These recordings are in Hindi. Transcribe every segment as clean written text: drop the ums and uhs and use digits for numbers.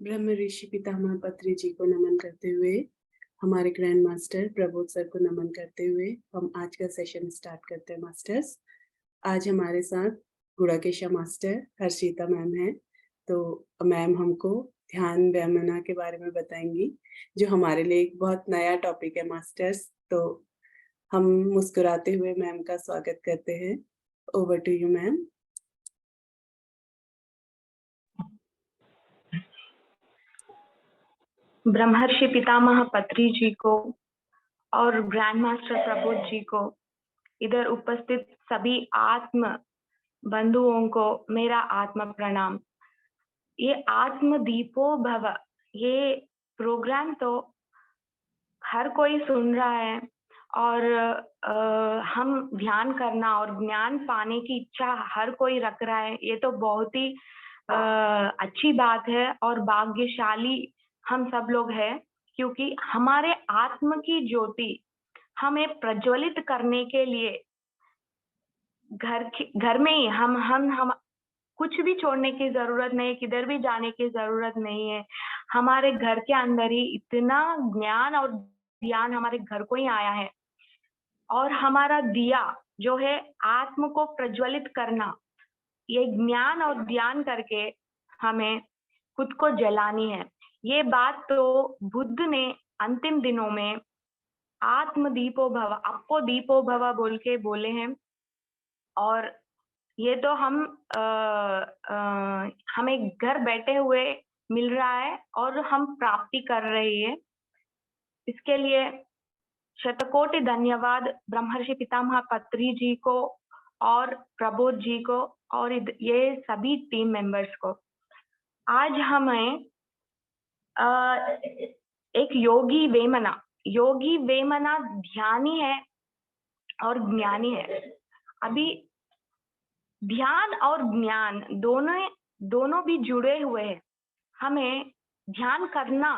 ब्रह्म ऋषि पितामह पत्री जी को नमन करते हुए, हमारे ग्रैंड मास्टर प्रबोध सर को नमन करते हुए हम आज का सेशन स्टार्ट करते हैं मास्टर्स। आज हमारे साथ गुड़ाकेशा मास्टर हर्षिता मैम हैं। तो मैम हमको ध्यान वैमनना के बारे में बताएंगी, जो हमारे लिए एक बहुत नया टॉपिक है मास्टर्स। तो हम मुस्कुराते हुए मैम का स्वागत करते हैं। Over to you ma'am. ब्रह्मर्षि पितामह पत्री जी को और ग्रैंड मास्टर प्रबोध जी को, इधर उपस्थित सभी आत्म बंधुओं को मेरा आत्म प्रणाम। ये आत्म दीपो भव, ये प्रोग्राम तो हर कोई सुन रहा है और हम ध्यान करना और ज्ञान पाने की इच्छा हर कोई रख रहा है। ये तो बहुत ही अच्छी बात है और भाग्यशाली हम सब लोग हैं, क्योंकि हमारे आत्म की ज्योति हमें प्रज्वलित करने के लिए घर में ही हम कुछ भी छोड़ने की जरूरत नहीं, किधर भी जाने की जरूरत नहीं है। हमारे घर के अंदर ही इतना ज्ञान और ध्यान हमारे घर को ही आया है और हमारा दिया जो है आत्म को प्रज्वलित करना, ये ज्ञान और ध्यान करके हमें खुद को जलानी है। ये बात तो बुद्ध ने अंतिम दिनों में आत्म दीपो भव, आपको दीपो भव बोल के बोले हैं और ये तो हमें घर बैठे हुए मिल रहा है और हम प्राप्ति कर रहे हैं। इसके लिए शतकोटि धन्यवाद ब्रह्मर्षि पितामह पत्री जी को और प्रबोध जी को और ये सभी टीम मेंबर्स को। आज हमें एक योगी वेमना ध्यानी है और ज्ञानी है। अभी ध्यान और ज्ञान दोनों भी जुड़े हुए हैं। हमें ध्यान करना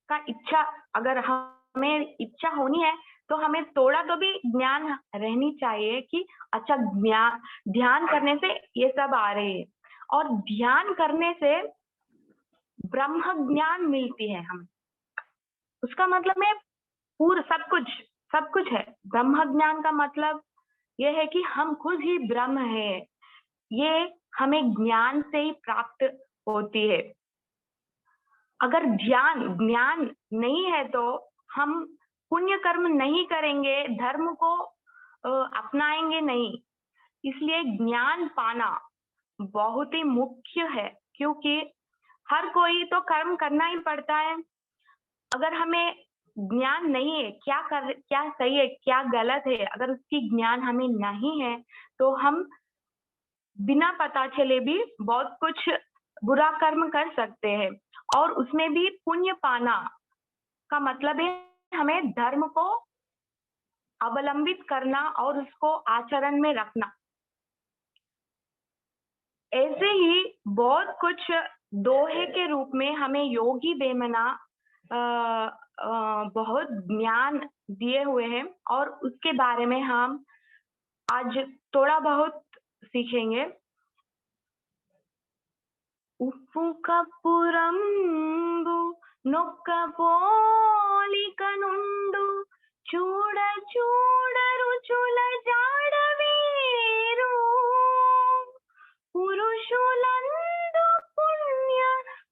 का इच्छा, अगर हमें इच्छा होनी है तो हमें थोड़ा तो भी ज्ञान रहनी चाहिए कि अच्छा ध्यान करने से ये सब आ रहे हैं और ध्यान करने से ब्रह्म ज्ञान मिलती है हमें। उसका मतलब है पूरा सब कुछ है। ब्रह्म ज्ञान का मतलब ये है कि हम खुद ही ब्रह्म है। ये हमें ज्ञान से ही प्राप्त होती है। अगर ज्ञान नहीं है तो हम पुण्य कर्म नहीं करेंगे, धर्म को अपनाएंगे नहीं। इसलिए ज्ञान पाना बहुत ही मुख्य है, क्योंकि हर कोई तो कर्म करना ही पड़ता है। अगर हमें ज्ञान नहीं है क्या सही है क्या गलत है, अगर उसकी ज्ञान हमें नहीं है तो हम बिना पता चले भी बहुत कुछ बुरा कर्म कर सकते हैं और उसमें भी पुण्य पाना का मतलब है हमें धर्म को अवलंबित करना और उसको आचरण में रखना। ऐसे ही बहुत कुछ दोहे के रूप में हमें योगी वेमना बहुत ज्ञान दिए हुए हैं और उसके बारे में हम आज थोड़ा बहुत सीखेंगे। ఉప్పు కప్పురంబు నొక్క పోలిక నుండు చూడ చూడ రుచుల జాడ వేరు పురుషులందు పుణ్య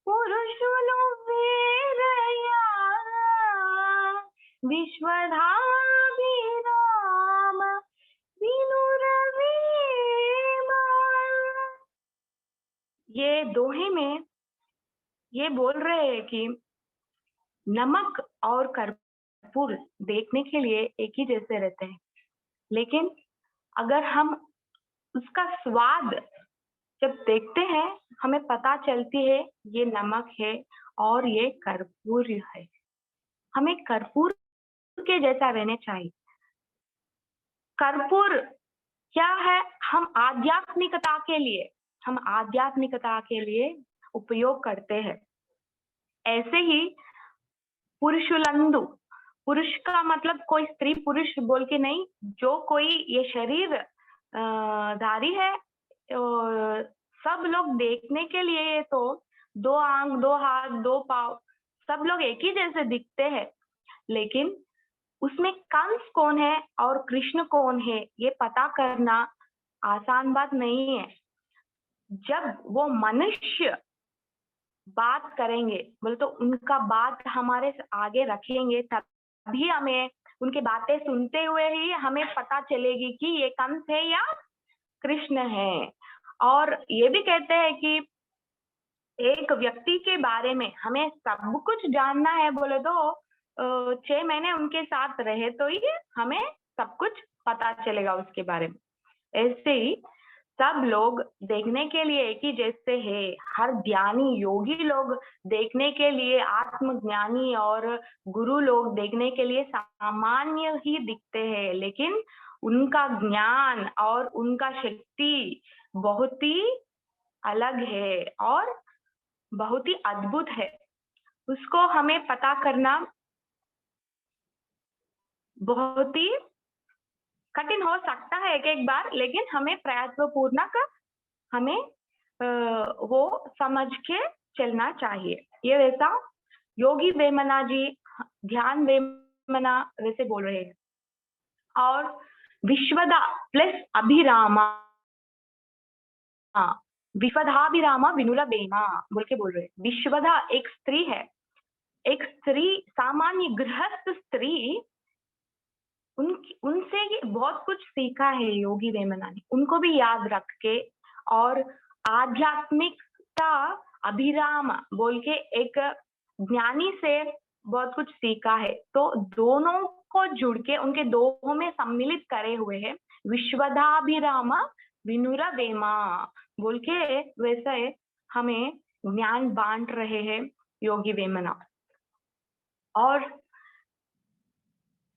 పురుషులు వేరయ్యా విశ్వధాభిరామ వినురవేమా। ये दोहे में ये बोल रहे हैं कि नमक और कर्पूर देखने के लिए एक ही जैसे रहते हैं, लेकिन अगर हम उसका स्वाद जब देखते हैं हमें पता चलती है ये नमक है और ये कर्पूर है। हमें कर्पूर के जैसा रहने चाहिए। कर्पूर क्या है? हम आध्यात्मिकता के लिए उपयोग करते हैं। ऐसे ही पुरुषुलंदु, पुरुष का मतलब कोई स्त्री पुरुष बोल के नहीं, जो कोई ये शरीर धारी है सब लोग देखने के लिए तो दो आंख, दो हाथ, दो पाँव, सब लोग एक ही जैसे दिखते हैं, लेकिन उसमें कंस कौन है और कृष्ण कौन है ये पता करना आसान बात नहीं है। जब वो मनुष्य बात करेंगे बोले तो उनका बात हमारे आगे रखेंगे, तभी हमें उनकी बातें सुनते हुए ही हमें पता चलेगी कि ये कंस है या कृष्ण है। और ये भी कहते हैं कि एक व्यक्ति के बारे में हमें सब कुछ जानना है बोले तो 6 महीने उनके साथ रहे तो ही हमें सब कुछ पता चलेगा उसके बारे में। ऐसे ही सब लोग देखने के लिए एक ही जैसे है, हर ज्ञानी योगी लोग देखने के लिए आत्मज्ञानी और गुरु लोग देखने के लिए सामान्य ही दिखते हैं, लेकिन उनका ज्ञान और उनका शक्ति बहुत ही अलग है और बहुत ही अद्भुत है। उसको हमें पता करना बहुत ही कठिन हो सकता है एक बार, लेकिन हमें प्रयत्नपूर्वक हमें वो समझ के चलना चाहिए। ये वैसा योगी वेमना जी ध्यान वेमना वैसे बोल रहे हैं। और विश्वदा प्लस अभिरामा, विश्वधाभिरामा विनुला वेमा बोल के बोल रहे हैं। विश्वदा एक स्त्री है, एक स्त्री सामान्य गृहस्थ स्त्री, उनसे ही बहुत कुछ सीखा है योगी वेमना ने, उनको भी याद रख के। और आध्यात्मिकता अभिराम बोल के एक ज्ञानी से बहुत कुछ सीखा है, तो दोनों को जुड़ के उनके दोनों में सम्मिलित करे हुए हैं विश्वदाभिराम विनुरा वेमा बोल के, वैसे हमें ज्ञान बांट रहे हैं योगी वेमना।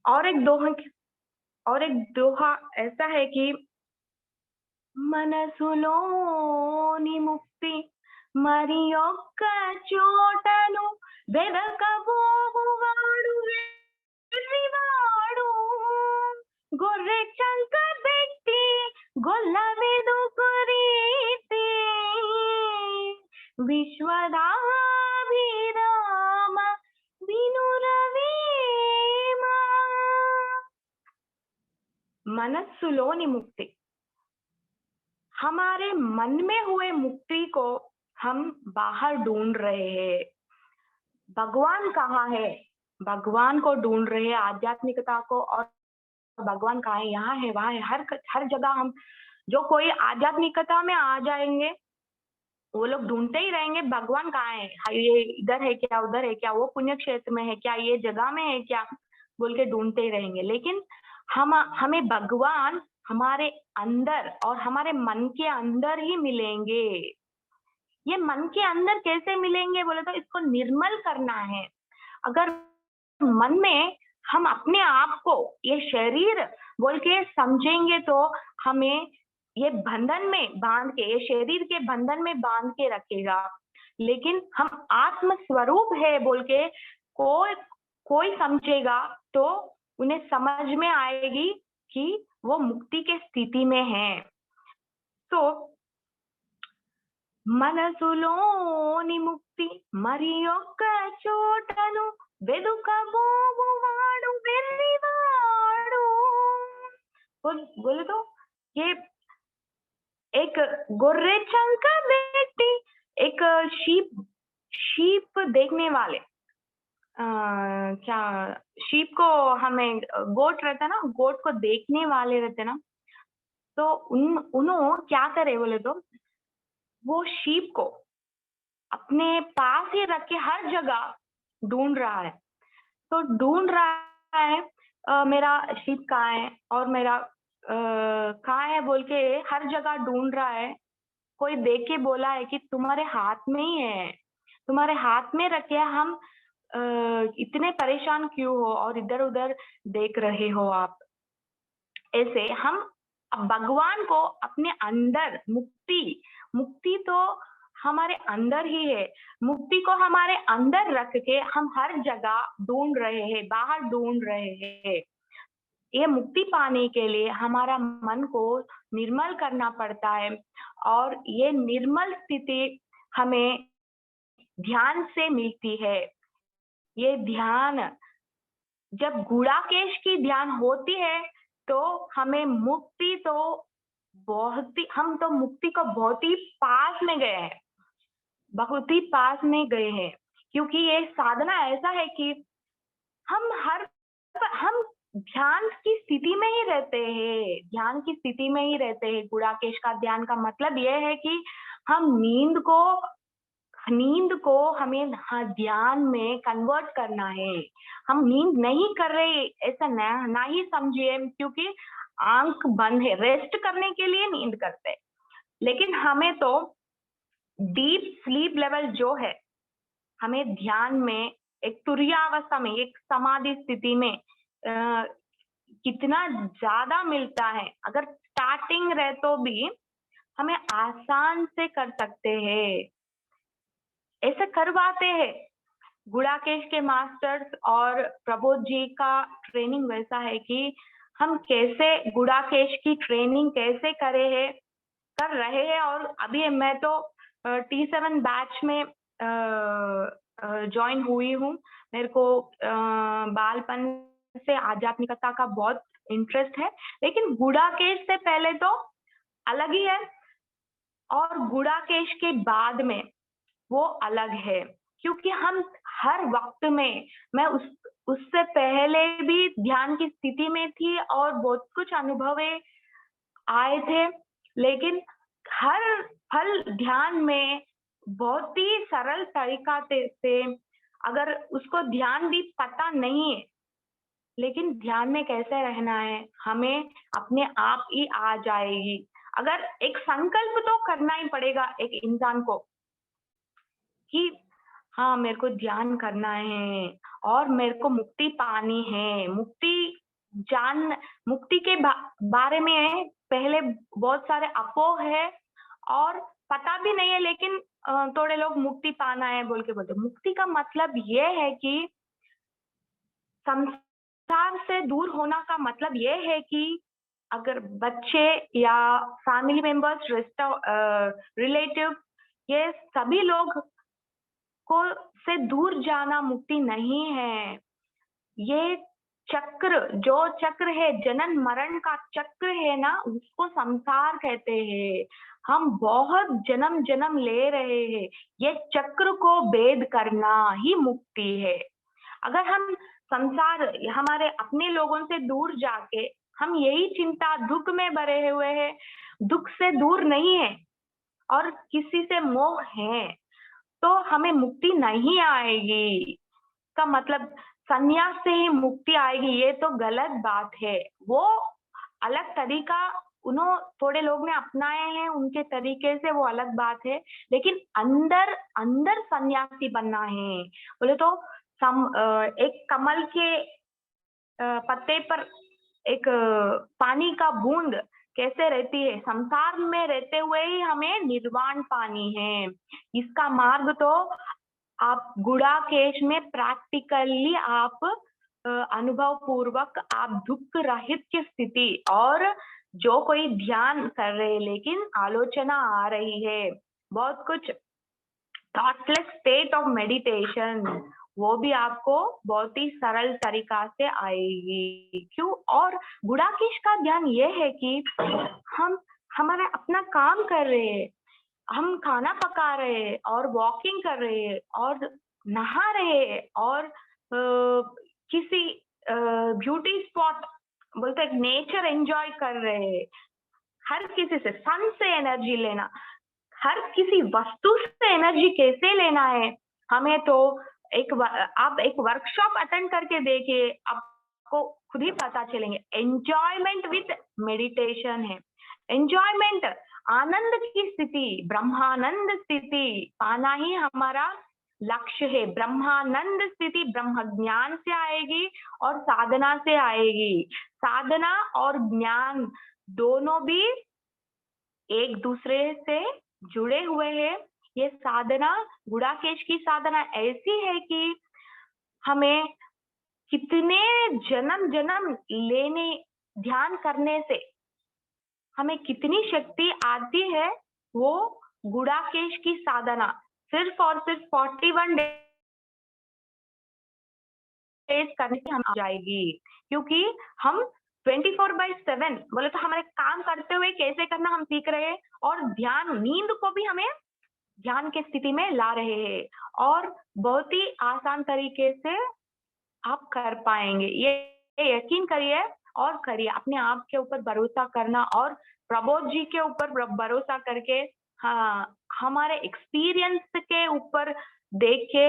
और एक दोहा ऐसा है कि మనసులోని ముక్తి మరి ఒక్క చోటను వెదకబోవువాడు వెర్రివాడు గొర్రె చంక పెట్టి గొల్ల వెదుకురీతి విశ్వదాభిరామ వినురవేమ। मनस्सुलोनि मुक्ति, हमारे मन में हुए मुक्ति को हम बाहर ढूंढ रहे हैं। भगवान कहाँ है, भगवान को ढूंढ रहे हैं, आध्यात्मिकता को। और भगवान कहाँ है, यहाँ है वहां है, हर जगह हम जो कोई आध्यात्मिकता में आ जाएंगे वो लोग ढूंढते ही रहेंगे भगवान कहाँ है, ये इधर है क्या, उधर है क्या, वो पुण्य क्षेत्र में है क्या, ये जगह में है क्या बोल के ढूंढते ही रहेंगे। लेकिन हमें भगवान हमारे अंदर और हमारे मन के अंदर ही मिलेंगे। ये मन के अंदर कैसे मिलेंगे बोले तो इसको निर्मल करना है। अगर मन में हम अपने आप को ये शरीर बोल के समझेंगे तो हमें ये बंधन में बांध के, ये शरीर के बंधन में बांध के रखेगा। लेकिन हम आत्म स्वरूप है बोल के कोई समझेगा तो उन्हें समझ में आएगी कि वो मुक्ति के स्थिति में है। तो మనసులోని ముక్తి మరి ఒక్క చోటను వెదుకబోవువాడు వెర్రివాడు बोले तो ये एक गोर्रे चंक बेटी, एक शीप देखने वाले, क्या शीप को हमें गोट रहता ना, गोट को देखने वाले रहते ना, तो उन्होंने क्या करे बोले तो वो शीप को अपने पास ही रख के हर जगह ढूंढ रहा है। तो ढूंढ रहा है मेरा शीप कहाँ है और मेरा कहाँ है बोल के हर जगह ढूंढ रहा है। कोई देख के बोला है कि तुम्हारे हाथ में ही है, तुम्हारे हाथ में रखे, हम इतने परेशान क्यों हो और इधर उधर देख रहे हो आप। ऐसे हम भगवान को अपने अंदर, मुक्ति तो हमारे अंदर ही है, मुक्ति को हमारे अंदर रख के हम हर जगह ढूंढ रहे हैं, बाहर ढूंढ रहे हैं। ये मुक्ति पाने के लिए हमारा मन को निर्मल करना पड़ता है और ये निर्मल स्थिति हमें ध्यान से मिलती है। ये ध्यान जब गुड़ाकेश की ध्यान होती है तो हमें मुक्ति तो हम तो मुक्ति को बहुत ही पास में गए हैं, बहुत ही पास में गए हैं। क्योंकि ये साधना ऐसा है कि हम ध्यान की स्थिति में ही रहते हैं, ध्यान की स्थिति में ही रहते हैं। गुड़ाकेश का ध्यान का मतलब यह है कि हम नींद को हमें ध्यान में कन्वर्ट करना है। हम नींद नहीं कर रहे ऐसा ना ही समझिए, क्योंकि आंख बंद है, रेस्ट करने के लिए नींद करते हैं। लेकिन हमें तो डीप स्लीप लेवल जो है, हमें ध्यान में एक तुरीयावस्था में, एक समाधि स्थिति में कितना ज्यादा मिलता है। अगर स्टार्टिंग रहे तो भी हमें आसान से कर सकते हैं, ऐसे करवाते हैं। गुड़ाकेश के मास्टर्स और प्रबोध जी का ट्रेनिंग वैसा है कि हम कैसे गुड़ाकेश की ट्रेनिंग कैसे कर रहे हैं। और अभी मैं तो T7 बैच में ज्वाइन हुई हूँ। मेरे को बालपन से आध्यात्मिकता का बहुत इंटरेस्ट है, लेकिन गुड़ाकेश से पहले तो अलग ही है और गुड़ाकेश के बाद में वो अलग है। क्योंकि हम हर वक्त में, मैं उससे पहले भी ध्यान की स्थिति में थी और बहुत कुछ अनुभव आए थे, लेकिन हर फल ध्यान में बहुत ही सरल तरीका से, अगर उसको ध्यान भी पता नहीं है, लेकिन ध्यान में कैसे रहना है हमें अपने आप ही आ जाएगी। अगर एक संकल्प तो करना ही पड़ेगा एक इंसान को कि हाँ, मेरे को ध्यान करना है और मेरे को मुक्ति पानी है। मुक्ति के बारे में पहले बहुत सारे अपोह है और पता भी नहीं है, लेकिन थोड़े लोग मुक्ति पाना है बोल के बोलते। मुक्ति का मतलब ये है कि संसार से दूर होना का मतलब ये है कि अगर बच्चे या फैमिली मेंबर्स, रिलेटिव, ये सभी लोग को से दूर जाना मुक्ति नहीं है। ये जो चक्र है, जनन मरण का चक्र है ना, उसको संसार कहते हैं। हम बहुत जन्म जन्म ले रहे हैं, ये चक्र को भेद करना ही मुक्ति है। अगर हम संसार, हमारे अपने लोगों से दूर जाके हम यही चिंता दुख में भरे हुए हैं, दुख से दूर नहीं है और किसी से मोह है, तो हमें मुक्ति नहीं आएगी। का मतलब संन्यास से ही मुक्ति आएगी, ये तो गलत बात है। वो अलग तरीका थोड़े लोग ने अपनाए हैं, उनके तरीके से वो अलग बात है, लेकिन अंदर अंदर सन्यासी बनना है। बोले तो एक कमल के पत्ते पर एक पानी का बूंद कैसे रहती है, संसार में रहते हुए ही हमें निर्वाण पानी है। इसका मार्ग तो आप गुड़ाकेश में प्रैक्टिकली आप अनुभव पूर्वक आप दुख रहित की स्थिति, और जो कोई ध्यान कर रहे लेकिन आलोचना आ रही है, बहुत कुछ थॉटलेस स्टेट ऑफ मेडिटेशन, वो भी आपको बहुत ही सरल तरीका से आएगी। क्यों? और गुड़ाकेश का ध्यान ये है कि हम हमारा अपना काम कर रहे हैं, हम खाना पका रहे हैं और वॉकिंग कर रहे हैं और नहा रहे हैं और किसी ब्यूटी स्पॉट बोलते नेचर एंजॉय कर रहे हैं। हर किसी से, सन से एनर्जी लेना, हर किसी वस्तु से एनर्जी कैसे लेना है, हमें तो आप एक वर्कशॉप अटेंड करके देखिए, आपको खुद ही पता चलेंगे। एंजॉयमेंट विथ मेडिटेशन है। एंजॉयमेंट, आनंद की स्थिति, ब्रह्मानंद स्थिति पाना ही हमारा लक्ष्य है। ब्रह्मानंद स्थिति ब्रह्म ज्ञान से आएगी और साधना से आएगी। साधना और ज्ञान दोनों भी एक दूसरे से जुड़े हुए हैं। ये साधना, गुड़ाकेश की साधना ऐसी है कि हमें कितने जन्म जन्म लेने, ध्यान करने से हमें कितनी शक्ति आती है, वो गुड़ाकेश की साधना सिर्फ और सिर्फ 41 डेज करने से हम आ जाएगी, क्योंकि हम 24/7 बोले तो हमारे काम करते हुए कैसे करना हम सीख रहे हैं, और ध्यान, नींद को भी हमें ध्यान की स्थिति में ला रहे हैं, और बहुत ही आसान तरीके से आप कर पाएंगे। ये यकीन करिए और करिए, अपने आप के ऊपर भरोसा करना और प्रबोध जी के ऊपर भरोसा करके, हाँ, हमारे एक्सपीरियंस के ऊपर देख के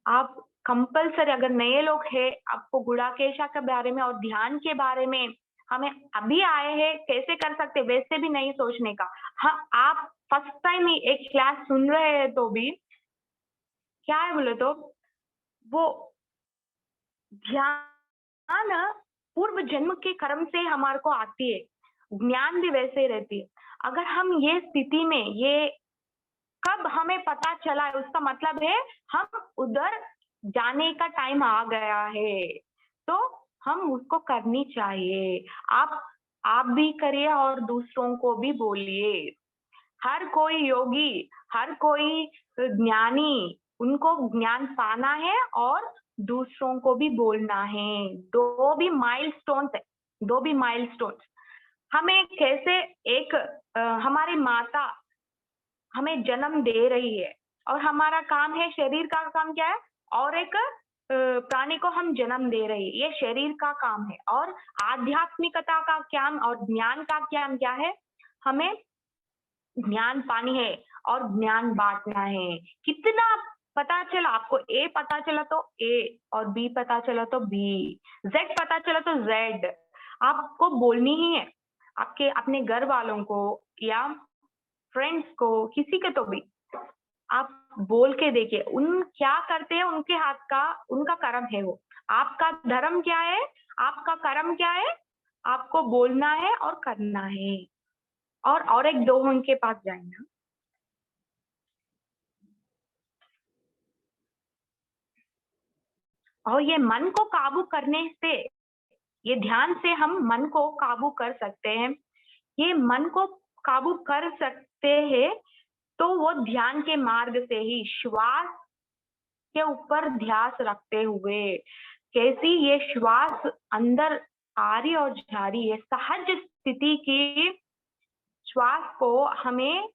आप कंपल्सरी, अगर नए लोग हैं, आपको गुड़ाकेशा के बारे में और ध्यान के बारे में हमें अभी आए हैं कैसे कर सकते, वैसे भी नहीं सोचने का। हाँ, आप फर्स्ट टाइम ही एक क्लास सुन रहे हैं तो भी क्या है बोले तो वो ध्यान पूर्व जन्म के कर्म से हमारे को आती है, ज्ञान भी वैसे ही रहती है। अगर हम ये स्थिति में, ये कब हमें पता चला है, उसका मतलब है हम उधर जाने का टाइम आ गया है, तो हम उसको करनी चाहिए। आप भी करिए और दूसरों को भी बोलिए। हर कोई योगी, हर कोई ज्ञानी, उनको ज्ञान पाना है और दूसरों को भी बोलना है। दो भी माइलस्टोन्स है, दो भी माइलस्टोन्स। हमें कैसे एक हमारी माता हमें जन्म दे रही है और हमारा काम है, शरीर का काम क्या है, और एक प्राणी को हम जन्म दे रही है, ये शरीर का काम है। और आध्यात्मिकता का काम और ज्ञान का काम क्या है, हमें ज्ञान पानी है और ज्ञान बांटना है। कितना पता चला आपको, ए पता चला तो ए, और बी पता चला तो बी, जेड पता चला तो जेड, आपको बोलनी ही है आपके अपने घर वालों को या फ्रेंड्स को, किसी के तो भी आप बोल के देखिए। उन क्या करते हैं, उनके हाथ का, उनका कर्म है वो। आपका धर्म क्या है, आपका कर्म क्या है, आपको बोलना है और करना है। और एक दो उनके पास जाए ना। और ये मन को काबू करने से, ये ध्यान से हम मन को काबू कर सकते हैं। ये मन को काबू कर सकते हैं तो वो ध्यान के मार्ग से ही, श्वास के ऊपर ध्यास रखते हुए, कैसी ये श्वास अंदर आ रही और जा रही है, सहज स्थिति की श्वास को हमें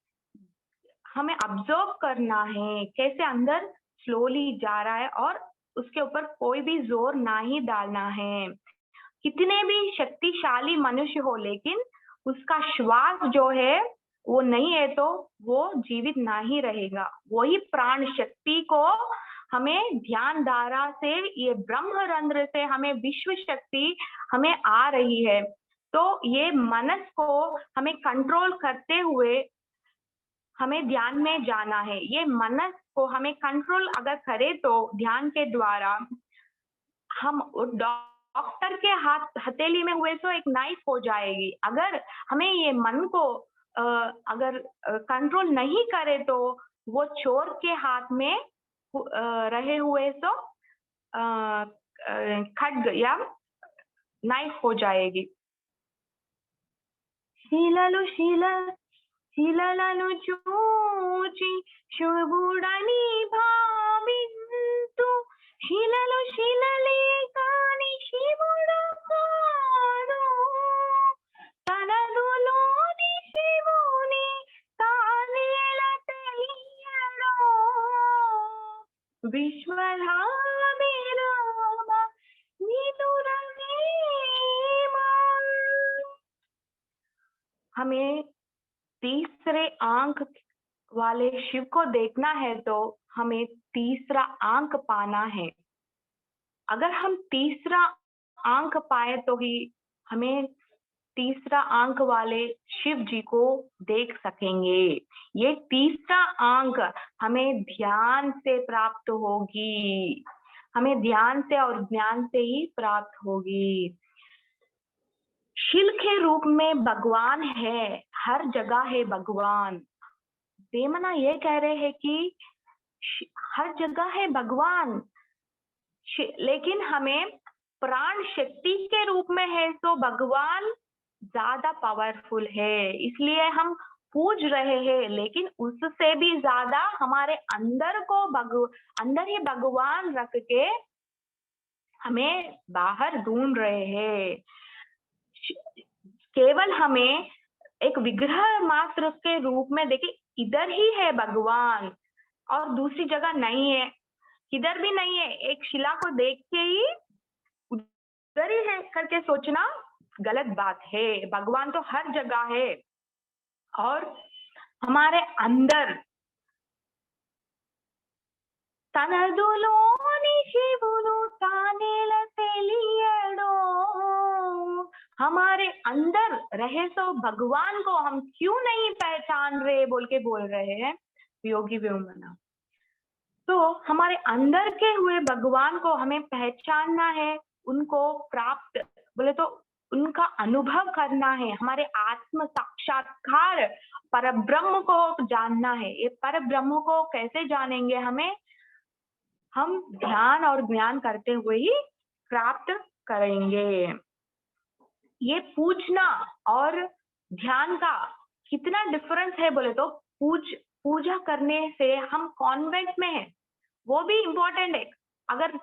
ऑब्जर्व करना है, कैसे अंदर स्लोली जा रहा है, और उसके ऊपर कोई भी जोर ना ही डालना है। कितने भी शक्तिशाली मनुष्य हो, लेकिन उसका श्वास जो है वो नहीं है तो वो जीवित ना ही रहेगा। वही प्राण शक्ति को हमें ध्यान धारा से, ये ब्रह्मरंध्र से हमें विश्व शक्ति हमें आ रही है। तो ये मनस को हमें कंट्रोल करते हुए हमें ध्यान में जाना है। ये मनस को हमें कंट्रोल अगर करे तो ध्यान के द्वारा हम डॉक्टर के हथेली में हुए तो एक नाइफ हो जाएगी। अगर हमें ये मन को अगर कंट्रोल नहीं करे तो वो चोर के हाथ में रहे हुए तो खड्ग या नाइफ हो जाएगी। शीललु शीललनु చూచి శుభుడని భావింతు, శిలలు శిలలే కాని శివుడు కాడు, తనదులోని శివుని తానేల తెలియడు, విశ్వధాభిరామ నిదురనేమా। हमें तीसरे आंख वाले शिव को देखना है तो हमें तीसरा आंख पाना है। अगर हम तीसरा आंख पाए तो ही हमें तीसरा आंख वाले शिव जी को देख सकेंगे। ये तीसरा आंख हमें ध्यान से प्राप्त होगी, हमें ध्यान से और ज्ञान से ही प्राप्त होगी। शिल के रूप में भगवान है, हर जगह है भगवान। वेमना ये कह रहे हैं कि हर जगह है भगवान, लेकिन हमें प्राण शक्ति के रूप में है तो भगवान ज्यादा पावरफुल है। इसलिए हम पूज रहे हैं, लेकिन उससे भी ज्यादा हमारे अंदर को अंदर ही भगवान रख के हमें बाहर ढूंढ रहे हैं। केवल हमें एक विग्रह मात्र के रूप में देखे, इधर ही है भगवान और दूसरी जगह नहीं है, किधर भी नहीं है। एक शिला को देख के ही उधर ही है करके सोचना गलत बात है। भगवान तो हर जगह है और हमारे अंदर తనదులోని శివుడు తానేల తెలియడో। हमारे अंदर रहे सो भगवान को हम क्यों नहीं पहचान रहे बोल रहे हैं योगी वेमना। तो हमारे अंदर के हुए भगवान को हमें पहचानना है, उनको प्राप्त बोले तो उनका अनुभव करना है, हमारे आत्म साक्षात्कार परब्रह्म को जानना है। ये परब्रह्म को कैसे जानेंगे? हम ध्यान और ज्ञान करते हुए ही प्राप्त करेंगे। ये पूछना और ध्यान का कितना डिफरेंस है बोले तो, पूजा करने से हम कॉन्वेंट में है वो भी इम्पोर्टेंट है। अगर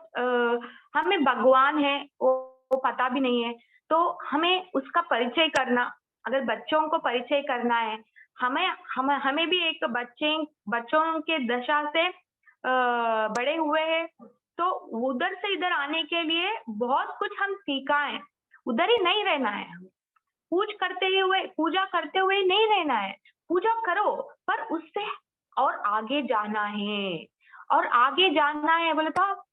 हमें भगवान है वो पता भी नहीं है तो हमें उसका परिचय करना, अगर बच्चों को परिचय करना है, हमें भी एक बच्चों के दशा से बड़े हुए हैं, तो उधर से इधर आने के लिए बहुत कुछ हम सीखा है। उधर ही नहीं रहना है, हमें पूजा करते हुए नहीं रहना है। पूजा करो पर उससे और आगे जाना है, और आगे जानना है बोले तो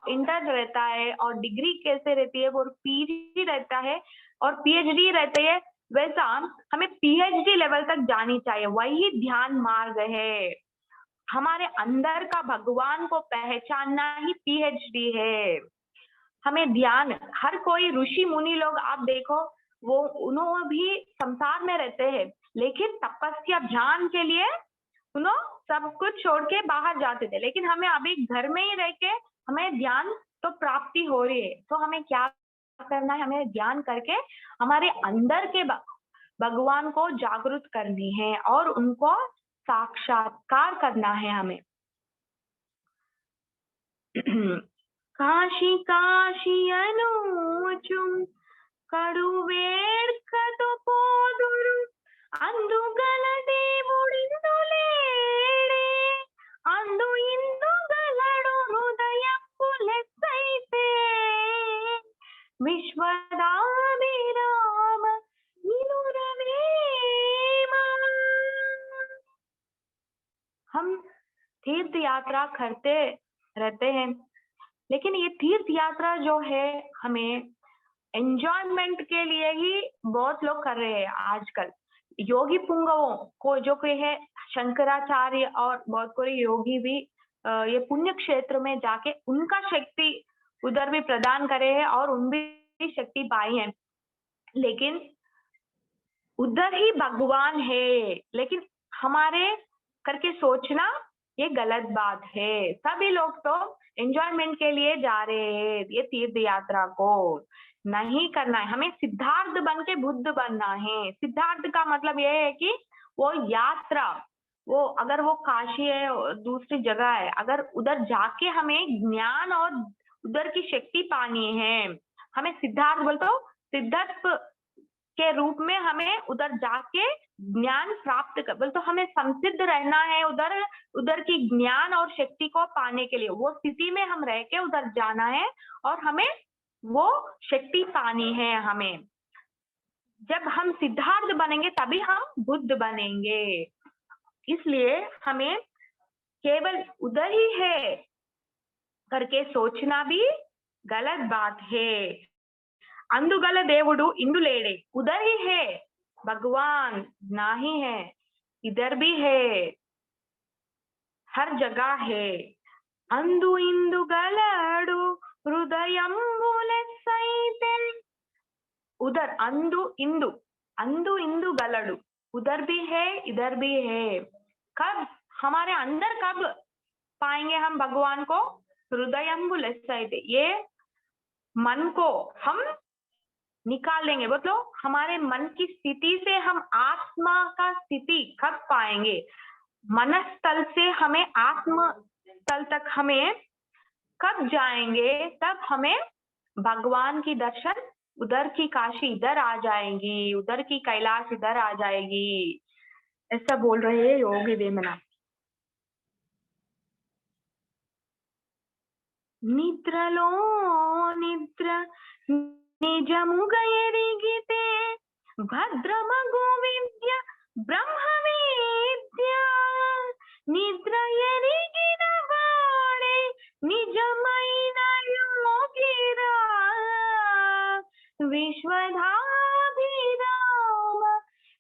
इंटर रहता है और डिग्री कैसे रहती है, वो पीजी रहता है और पीएचडी रहती है। वैसा हमें पीएचडी लेवल तक जानी चाहिए, वही ध्यान मार्ग है। हमारे अंदर का भगवान को पहचानना ही पीएचडी है। हमें ध्यान, हर कोई ऋषि मुनि लोग आप देखो, वो उन्होंने भी संसार में रहते हैं, लेकिन तपस्या ध्यान के लिए उन्होंने सब कुछ छोड़ के बाहर जाते थे। लेकिन हमें अभी घर में ही रह के हमें ध्यान तो प्राप्ति हो रही है, तो हमें क्या करना है? हमें ध्यान करके हमारे अंदर के भगवान को जागृत करनी है और उनको साक्षात्कार करना है हमें। కాశీ కాశీ అనూచు కడువేడ్కతో పోదురు అందుగల దేవుడిందు లేడే అందు ఇందు గలడు హృదయపు లెస్సైతే విశ్వదాభిరామ నిలురవేమ। हम तीर्थ यात्रा करते रहते हैं, लेकिन ये तीर्थ यात्रा जो है हमें एंजॉयमेंट के लिए ही बहुत लोग कर रहे हैं आजकल। योगी पुंगवों को जो कोई है शंकराचार्य और बहुत कोई योगी भी ये पुण्य क्षेत्र में जाके उनका शक्ति उधर भी प्रदान करे हैं और उन भी शक्ति पाई है, लेकिन उधर ही भगवान है। लेकिन हमारे करके सोचना ये गलत बात है। सभी लोग तो एंजॉयमेंट के लिए जा रहे हैं, ये तीर्थ यात्रा को नहीं करना है। हमें सिद्धार्थ बन के बुद्ध बनना है। सिद्धार्थ का मतलब यह है कि वो यात्रा, वो अगर वो काशी है दूसरी जगह है, अगर उधर जाके हमें ज्ञान और उधर की शक्ति पानी है, हमें सिद्धार्थ बोल तो सिद्धार्थ के रूप में हमें उधर जाके ज्ञान प्राप्त कर, बोल तो हमें संसिद्ध रहना है उधर की ज्ञान और शक्ति को पाने के लिए। वो स्थिति में हम रह के उधर जाना है और हमें वो शक्ति पानी है। हमें जब हम सिद्धार्थ बनेंगे तभी हम बुद्ध बनेंगे। इसलिए हमें केवल उधर ही है करके सोचना भी गलत बात है। अंदुगल देवुडु इंदु लेडे, उधर ही है भगवान, ना ही है इधर भी है, हर जगह है। अंदु इंदु गलडु हृदयंबुलेसैते, उधर अंदु इंदु गलडु, उधर भी है इधर भी है। कब हमारे अंदर कब पाएंगे हम भगवान को? हृदयंबुलेसैते, ये मन को हम निकाल लेंगे, मतलब हमारे मन की स्थिति से हम आत्मा का स्थिति कब पाएंगे, मनस्तल से हमें आत्म तल तक हमें कब जाएंगे, तब हमें भगवान की दर्शन, उधर की काशी इधर आ जाएंगी, उधर की कैलाश इधर आ जाएगी, ऐसा बोल रहे हैं योगी वेमना। निद्रलो निद्र निजमुगयरिगिते भद्रमगु विद्य ब्रह्म विद्या निद्रयरिगिन वाडे निजమైన योगिरा विश्वधाभिराम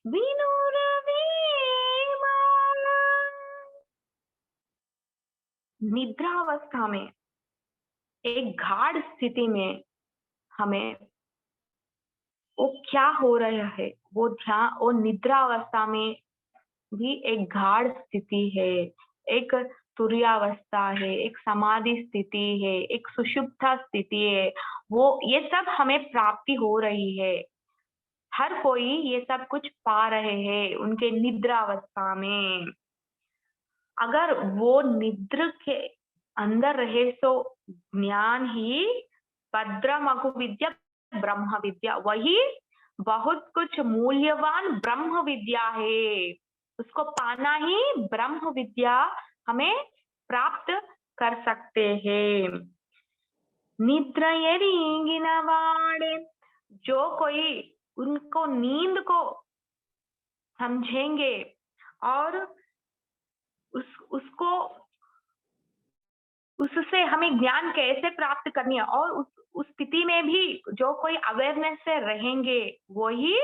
विनुरवीमा। निद्रावस्था में, एक गाढ़ स्थिति में हमें वो क्या हो रहा है, वो ध्यान, वो निद्रा अवस्था में भी एक गाढ़ स्थिति है, एक तुर्यावस्था है, एक समाधि स्थिति है, एक सुषुप्ता स्थिति है, वो ये सब हमें प्राप्ति हो रही है। हर कोई ये सब कुछ पा रहे हैं उनके निद्रा अवस्था में। अगर वो निद्र के अंदर रहे तो ज्ञान ही भद्रमगु विद्या ब्रह्म विद्या, वही बहुत कुछ मूल्यवान ब्रह्म विद्या है, उसको पाना ही ब्रह्म विद्या हमें प्राप्त कर सकते हैं। निद्रयरिगिन वाडे, जो कोई उनको नींद को समझेंगे और उसको उससे हमें ज्ञान कैसे प्राप्त करनी है, और उस स्थिति में भी जो कोई अवेयरनेस से रहेंगे वही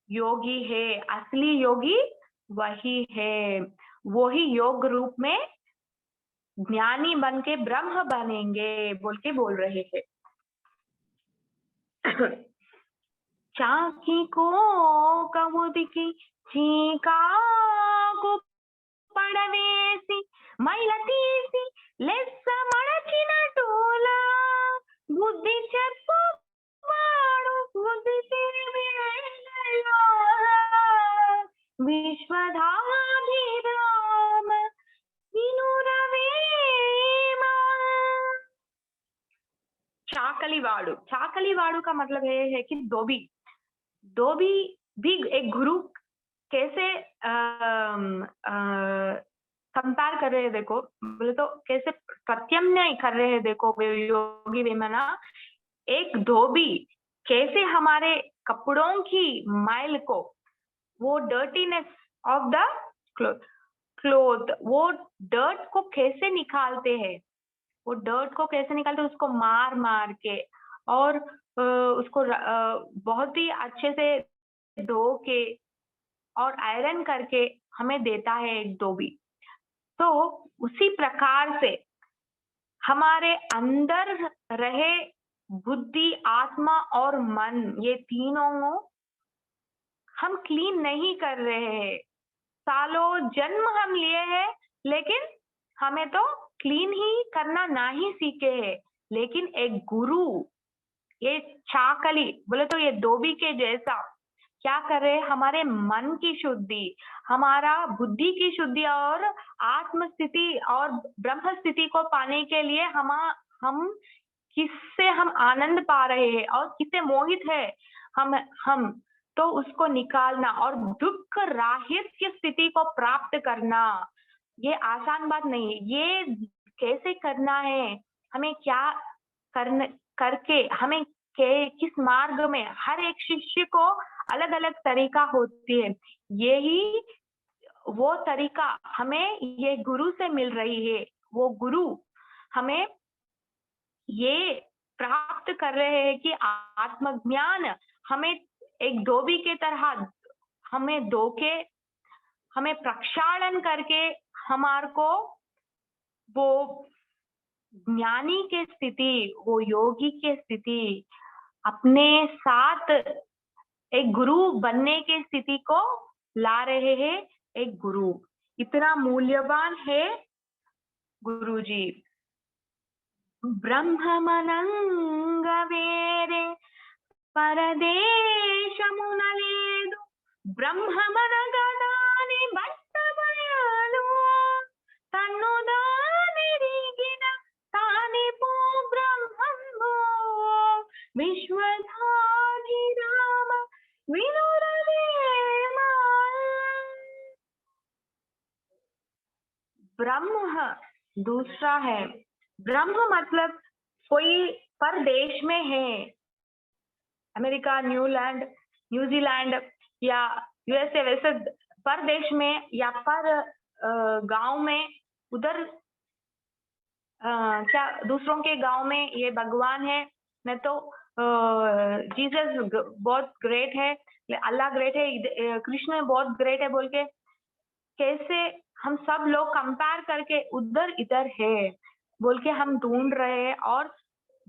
योगी है, असली योगी वही है, वही योग रूप में ज्ञानी बन के ब्रह्म बनेंगे बोल के बोल रहे हैं। चाकी को कमुदिकी చీకాకు పడవేసి మైల తీసి లెస్స మడచిన టోల బుద్ధి చెప్పు వాడు బుద్ధి తిరివేళలో విశ్వధాభిరామ विनुरवेम। चाकलीवाड़ू, चाकलीवाड़ू का मतलब ये है कि धोबी, धोबी भी एक गुरु कैसे कंपेयर कर रहे हैं देखो, बोले तो कैसे प्रत्याम्नाय कर रहे हैं देखो योगी वेमना। एक धोबी कैसे हमारे कपड़ों की मैल को, वो डर्टीनेस ऑफ द क्लोथ, वो डर्ट को कैसे निकालते हैं, वो डर्ट को कैसे निकालते हैं, उसको मार मार के और उसको बहुत ही अच्छे से धो के और आयरन करके हमें देता है एक धोबी। तो उसी प्रकार से हमारे अंदर रहे बुद्धि, आत्मा और मन, ये तीनों हम क्लीन नहीं कर रहे हैं, सालों जन्म हम लिए हैं, लेकिन हमें तो क्लीन ही करना ना ही सीखे हैं। लेकिन एक गुरु, ये चाकली बोले तो ये धोबी के जैसा क्या कर रहे, हमारे मन की शुद्धि, हमारा बुद्धि की शुद्धि और आत्म स्थिति और ब्रह्म स्थिति को पाने के लिए हम किससे हम आनंद पा रहे हैं और किससे मोहित है हम तो उसको निकालना और दुख राहित की स्थिति को प्राप्त करना, ये आसान बात नहीं है। ये कैसे करना है, हमें क्या करके हमें किस मार्ग में, हर एक शिष्य को अलग अलग तरीका होती है, यही वो तरीका हमें ये गुरु से मिल रही है। वो गुरु हमें ये प्राप्त कर रहे हैं कि आत्मज्ञान हमें एक धोबी के तरह हमें धोके, हमें प्रक्षालन करके हमार को वो ज्ञानी के स्थिति, वो योगी के स्थिति, अपने साथ एक गुरु बनने के स्थिति को ला रहे हैं। एक गुरु इतना मूल्यवान है गुरुजी। ब्रह्ममनंग वेरे పరదేశమునలేదు బ్రహ్మమనగదాని బట్టబయలు తన్ను దానిరిగిన తానిపో బ్రహ్మంబో విశ్వధాభిరామ వినురవేమ। ब्रह्म दूसरा है। ब्रह्म मतलब कोई परदेश में है, अमेरिका, न्यूजीलैंड या यूएसए, वैसे परदेश में या पर गांव में, उधर क्या दूसरों के गांव में ये भगवान है, नहीं तो जीसस बहुत ग्रेट है, अल्लाह ग्रेट है, कृष्ण बहुत ग्रेट है बोल के कैसे हम सब लोग कंपेयर करके उधर इधर है बोल के हम ढूंढ रहे हैं और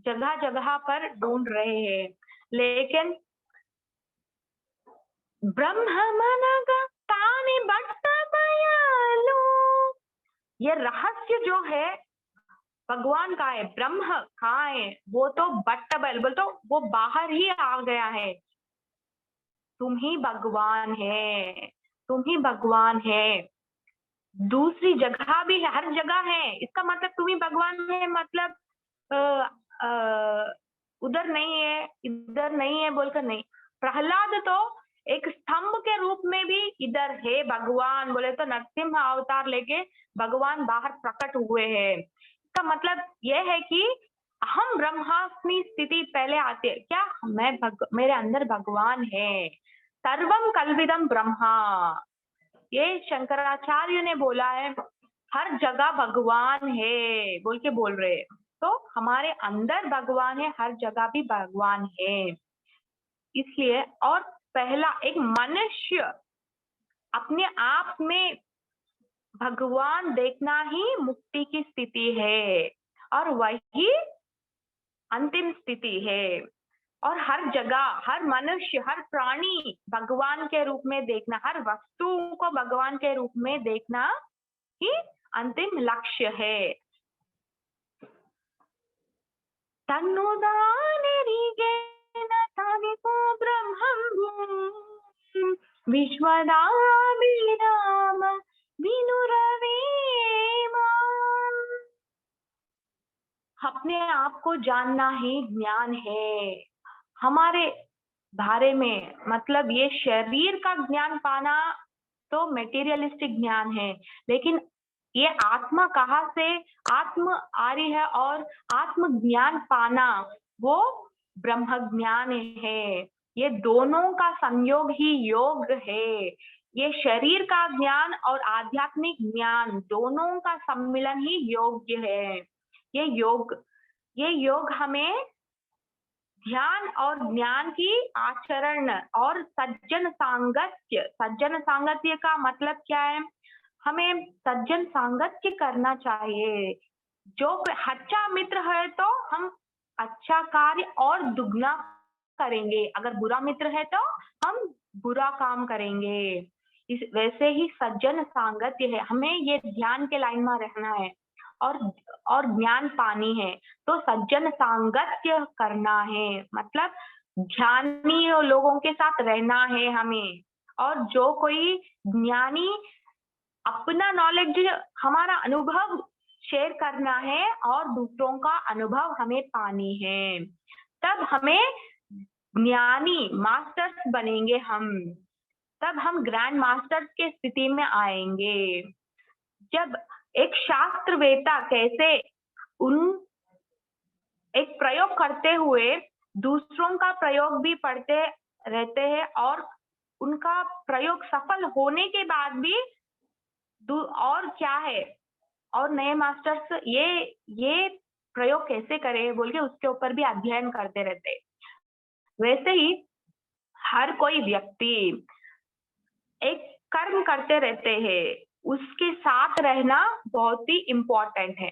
जगह जगह पर ढूंढ रहे हैं। लेकिन ब्रह्ममनग तानि बट्टबयलु, ये रहस्य जो है भगवान का है, ब्रह्म कहाँ है, वो तो बट्टबयल बोल तो वो बाहर ही आ गया है। तुम ही भगवान है, तुम ही भगवान है। दूसरी जगह भी है, हर जगह है, इसका मतलब तुम ही भगवान है, मतलब उधर नहीं है इधर नहीं है बोलकर नहीं। प्रहलाद तो एक स्तंभ के रूप में भी इधर है भगवान, बोले तो नरसिंह अवतार लेके भगवान बाहर प्रकट हुए हैं। इसका मतलब यह है कि हम ब्रह्मास्मि स्थिति पहले आते है क्या, मेरे अंदर भगवान है। सर्वम कल्विदम ब्रह्मा, ये शंकराचार्य ने बोला है, हर जगह भगवान है बोल के बोल रहे, तो हमारे अंदर भगवान है, हर जगह भी भगवान है। इसलिए और पहला एक मनुष्य अपने आप में भगवान देखना ही मुक्ति की स्थिति है और वही अंतिम स्थिति है। और हर जगह, हर मनुष्य, हर प्राणी भगवान के रूप में देखना, हर वस्तु को भगवान के रूप में देखना ही अंतिम लक्ष्य है। तन्नुदानिरिगेन तानिपो ब्रह्मंबो विश्वदाभिराम विनुरवेम। अपने आप को जानना ही ज्ञान है। हमारे बारे में मतलब ये शरीर का ज्ञान पाना तो मेटीरियलिस्टिक ज्ञान है, लेकिन ये आत्मा कहाँ से आत्म आ रही है और आत्म ज्ञान पाना वो ब्रह्म ज्ञान है। ये दोनों का संयोग ही योग है। ये शरीर का ज्ञान और आध्यात्मिक ज्ञान दोनों का सम्मिलन ही योग्य है। ये योग हमें ध्यान और ज्ञान की आचरण और सज्जन सांगत्य का मतलब क्या है, हमें सज्जन सांगत्य करना चाहिए। जो अच्छा मित्र है तो हम अच्छा कार्य और दुगना करेंगे, अगर बुरा मित्र है तो हम बुरा काम करेंगे। इस वैसे ही सज्जन सांगत्य है, हमें ये ध्यान के लाइन में रहना है और ज्ञान पानी है तो सज्जन सांगत्य करना है, मतलब ज्ञानी लोगों के साथ रहना है हमें। और जो कोई ज्ञानी अपना नॉलेज, हमारा अनुभव शेयर करना है और दूसरों का अनुभव हमें पानी है, तब हमें ज्ञानी मास्टर्स बनेंगे हम, तब हम ग्रैंड मास्टर्स के स्थिति में आएंगे। जब एक शास्त्रवेत्ता कैसे एक प्रयोग करते हुए दूसरों का प्रयोग भी पढ़ते रहते हैं और उनका प्रयोग सफल होने के बाद भी और क्या है और नए मास्टर्स ये प्रयोग कैसे करें बोल के उसके ऊपर भी अध्ययन करते रहते। वैसे ही हर कोई व्यक्ति एक कर्म करते रहते हैं, उसके साथ रहना बहुत ही इम्पोर्टेंट है।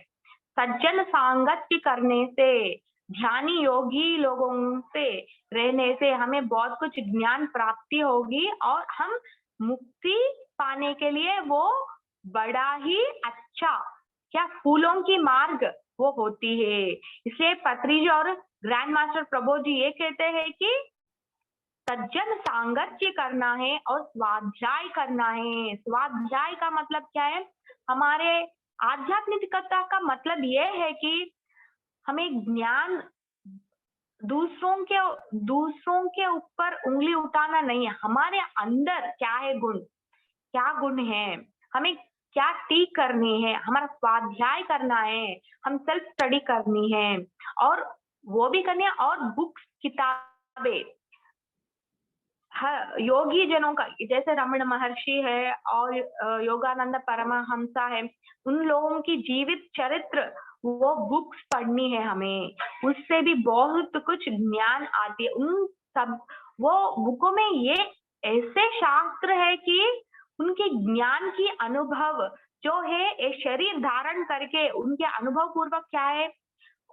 सज्जन सांगत्य करने से, ध्यानी योगी लोगों से रहने से हमें बहुत कुछ ज्ञान प्राप्ति होगी और हम मुक्ति पाने के लिए वो बड़ा ही अच्छा क्या फूलों की मार्ग वो होती है। इसलिए पत्री जी और ग्रैंड मास्टर प्रभु जी ये कहते हैं कि सज्जन सांगत्य करना है और स्वाध्याय करना है। स्वाध्याय का मतलब क्या है? हमारे आध्यात्मिकता का मतलब यह है कि हमें ज्ञान दूसरों के ऊपर उंगली उठाना नहीं है। हमारे अंदर क्या है गुण, क्या गुण है, हमें क्या ठीक करनी है, हमारा स्वाध्याय करना है, हम सेल्फ स्टडी करनी है और वो भी करनी है। और बुक्स, किताबें, योगी जनों का, जैसे रमण महर्षि है और योगानंद परमहंसा है, उन लोगों की जीवित चरित्र वो बुक्स पढ़नी है हमें। उससे भी बहुत कुछ ज्ञान आती है। उन सब वो बुकों में ये ऐसे शास्त्र है कि उनके ज्ञान की अनुभव जो है एक शरीर धारण करके उनके अनुभव पूर्वक क्या है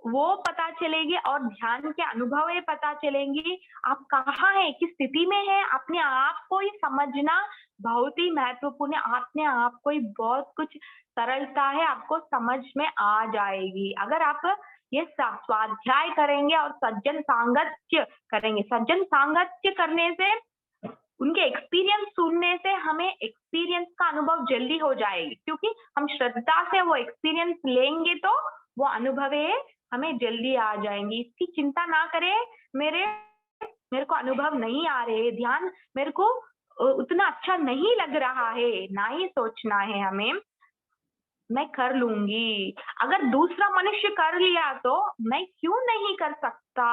वो पता चलेगी और ध्यान के अनुभव ये पता चलेंगी। आप कहाँ है, किस स्थिति में है, अपने आप को ही समझना बहुत ही महत्वपूर्ण है। अपने आप को ही बहुत कुछ सरलता है, आपको समझ में आ जाएगी अगर आप ये स्वाध्याय करेंगे और सज्जन सांगत्य करेंगे। सज्जन सांगत्य करने से, उनके एक्सपीरियंस सुनने से हमें एक्सपीरियंस का अनुभव जल्दी हो जाएगी, क्योंकि हम श्रद्धा से वो एक्सपीरियंस लेंगे तो वो अनुभव है हमें जल्दी आ जाएंगी। इसकी चिंता ना करें, मेरे को अनुभव नहीं आ रहे, ध्यान मेरे को उतना अच्छा नहीं लग रहा है, ना ही सोचना है हमें, मैं कर लूंगी। अगर दूसरा मनुष्य कर लिया तो मैं क्यों नहीं कर सकता,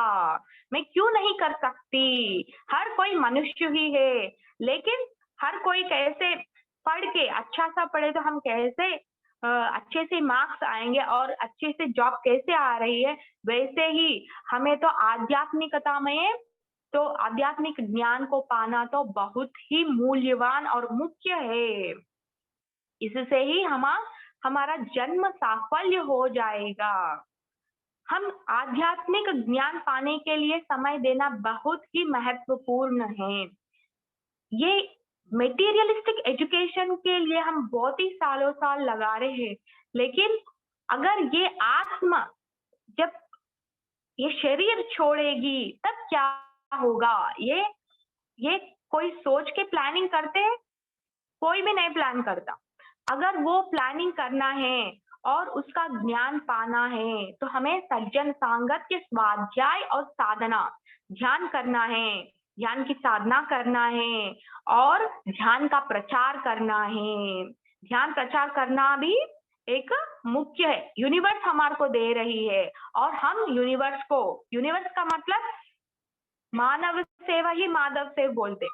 मैं क्यों नहीं कर सकती। हर कोई मनुष्य ही है, लेकिन हर कोई कैसे पढ़ के अच्छा सा पढ़े तो हम कैसे अच्छे से मार्क्स आएंगे और अच्छे से जॉब कैसे आ रही है, वैसे ही हमें तो आध्यात्मिकता में तो आध्यात्मिक ज्ञान को पाना तो बहुत ही मूल्यवान और मुख्य है। इससे ही हमारा जन्म साफल्य हो जाएगा। हम आध्यात्मिक ज्ञान पाने के लिए समय देना बहुत ही महत्वपूर्ण है। ये मेटीरियलिस्टिक एजुकेशन के लिए हम बहुत ही सालों साल लगा रहे हैं, लेकिन अगर ये आत्मा जब ये शरीर छोड़ेगी तब क्या होगा? ये कोई सोच के प्लानिंग करते हैं? कोई भी नहीं प्लान करता। अगर वो प्लानिंग करना है और उसका ज्ञान पाना है तो हमें सज्जन सांगत के स्वाध्याय और साधना, ध्यान करना है, ध्यान की साधना करना है और ध्यान का प्रचार करना है। ध्यान प्रचार करना भी एक मुख्य है। यूनिवर्स हमारे को दे रही है और हम यूनिवर्स का मतलब मानव सेवा ही माधव सेव बोलते।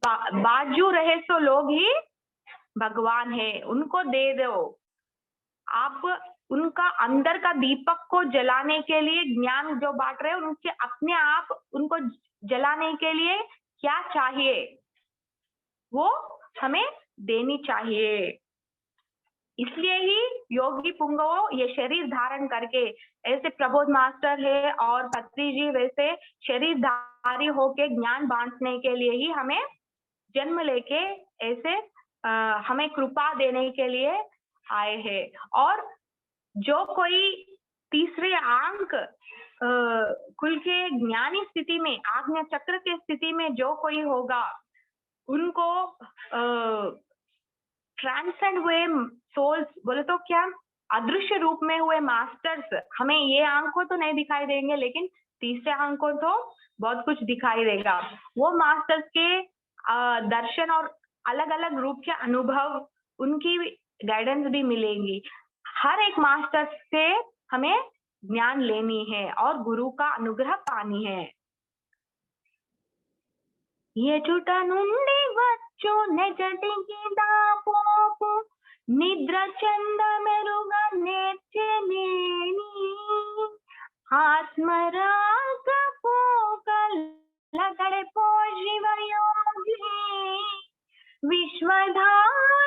बाजू रहे सो लोग ही भगवान है, उनको दे दो। आप उनका अंदर का दीपक को जलाने के लिए ज्ञान जो बांट रहे हैं, उनके अपने आप उनको जलाने के लिए क्या चाहिए वो हमें देनी चाहिए। इसलिए ही योगी पुंगव ये शरीर धारण करके, ऐसे प्रबोध मास्टर है और पत्री जी वैसे शरीरधारी होके ज्ञान बांटने के लिए ही हमें जन्म लेके ऐसे हमें कृपा देने के लिए आए हैं। और जो कोई तीसरे अंक कुल के ज्ञानी स्थिति में, आज्ञा चक्र के स्थिति में जो कोई होगा, उनको ट्रांसेंड हुए सोल्स बोले तो क्या, अदृश्य रूप में हुए मास्टर्स हमें ये अंक को तो नहीं दिखाई देंगे, लेकिन तीसरे अंक को तो बहुत कुछ दिखाई देगा। वो मास्टर्स के दर्शन और अलग अलग रूप के अनुभव, उनकी गाइडेंस भी मिलेंगी। हर एक मास्टर से हमें ज्ञान लेनी है और गुरु का अनुग्रह पानी है। ఎచుట నుండి వచ్చు నెజటికి దాపోపు నిద్ర చంద మెరుగ నేర్చెనేని ఆత్మరాగ పోకలగడే పోషివయోగి विश्वधाभिराम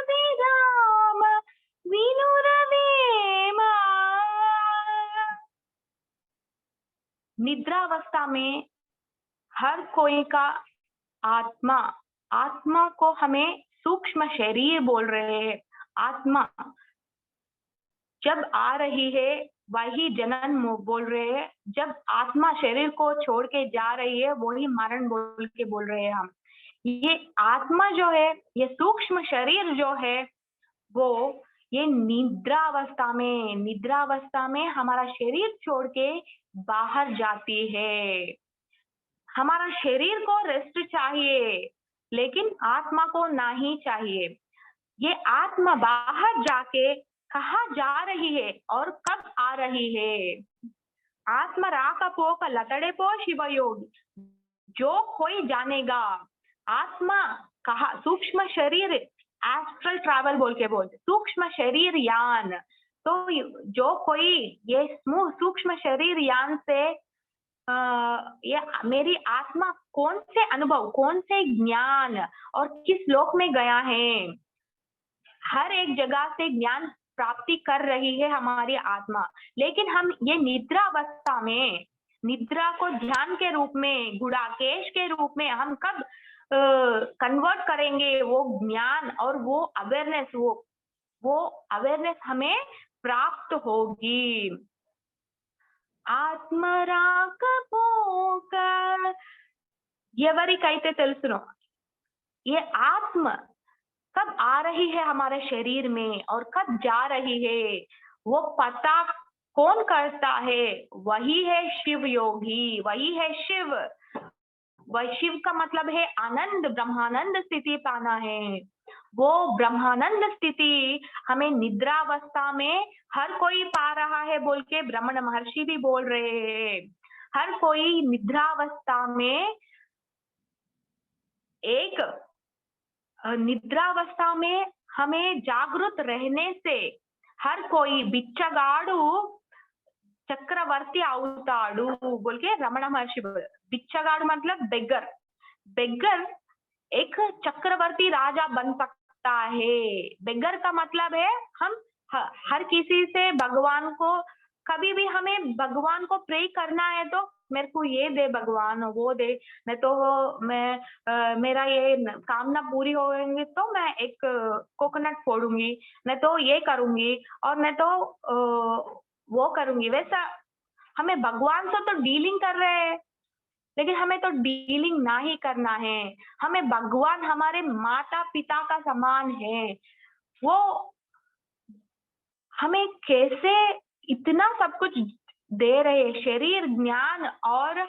विनुरवेमा। निद्रावस्था में हर कोई का आत्मा को हमें सूक्ष्म शरीर बोल रहे हैं। आत्मा जब आ रही है वही जनन बोल रहे हैं, जब आत्मा शरीर को छोड़ के जा रही है वही मरण बोल के बोल रहे हैं हम। ये आत्मा जो है, ये सूक्ष्म शरीर जो है, वो ये निद्रावस्था में हमारा शरीर छोड़ के बाहर जाती है। हमारा शरीर को रेस्ट चाहिए, लेकिन आत्मा को नहीं चाहिए। ये आत्मा बाहर जाके कहाँ जा रही है और कब आ रही है? आत्मा राకపోక लतड़ेपो शिवयोगी, जो कोई जानेगा। आत्मा कहा, सूक्ष्म शरीर, एस्ट्रल ट्रैवल बोल के बोलते, सूक्ष्म शरीर यान। तो जो कोई ये सूक्ष्म शरीर यान से ये मेरी आत्मा कौन से अनुभव, कौन से ज्ञान और किस लोक में गया है, हर एक जगह से ज्ञान प्राप्ति कर रही है हमारी आत्मा। लेकिन हम ये निद्रावस्था में, निद्रा को ध्यान के रूप में, गुड़ाकेश के रूप में हम कब कन्वर्ट करेंगे वो ज्ञान और वो अवेयरनेस, वो अवेयरनेस हमें प्राप्त होगी। ఆత్మ రాకపోక ఎవరికైతే తెలుసునో, ये आत्म कब आ रही है हमारे शरीर में और कब जा रही है, वो पता कौन करता है? वही है शिव योगी, वही है शिव। वह शिव का मतलब है आनंद, ब्रह्मानंद स्थिति पाना है। वो ब्रह्मानंद स्थिति हमें निद्रावस्था में हर कोई पा रहा है बोल के ब्रह्मण महर्षि भी बोल रहे हैं। हर कोई निद्रावस्था में, एक निद्रावस्था में हमें जागृत रहने से हर कोई बिच्छगाड़ू चक्रवर्ती అవుతాడు बोल के रमण महर्षि बोल। बिच्छगाड़ू मतलब बेगर, बेगर एक चक्रवर्ती राजा बन सकता है। बेगर का मतलब है हम हर किसी से भगवान को, कभी भी हमें भगवान को प्रे करना है तो मेरे को ये दे भगवान, वो दे, मैं तो मेरा ये कामना पूरी होगी तो मैं एक कोकोनट फोड़ूंगी, मैं तो ये करूंगी और मैं तो वो करूंगी। वैसा हमें भगवान से तो डीलिंग कर रहे हैं, लेकिन हमें तो डीलिंग ना ही करना है। हमें भगवान हमारे माता पिता का समान है। वो हमें कैसे इतना सब कुछ दे रहे, शरीर, ज्ञान और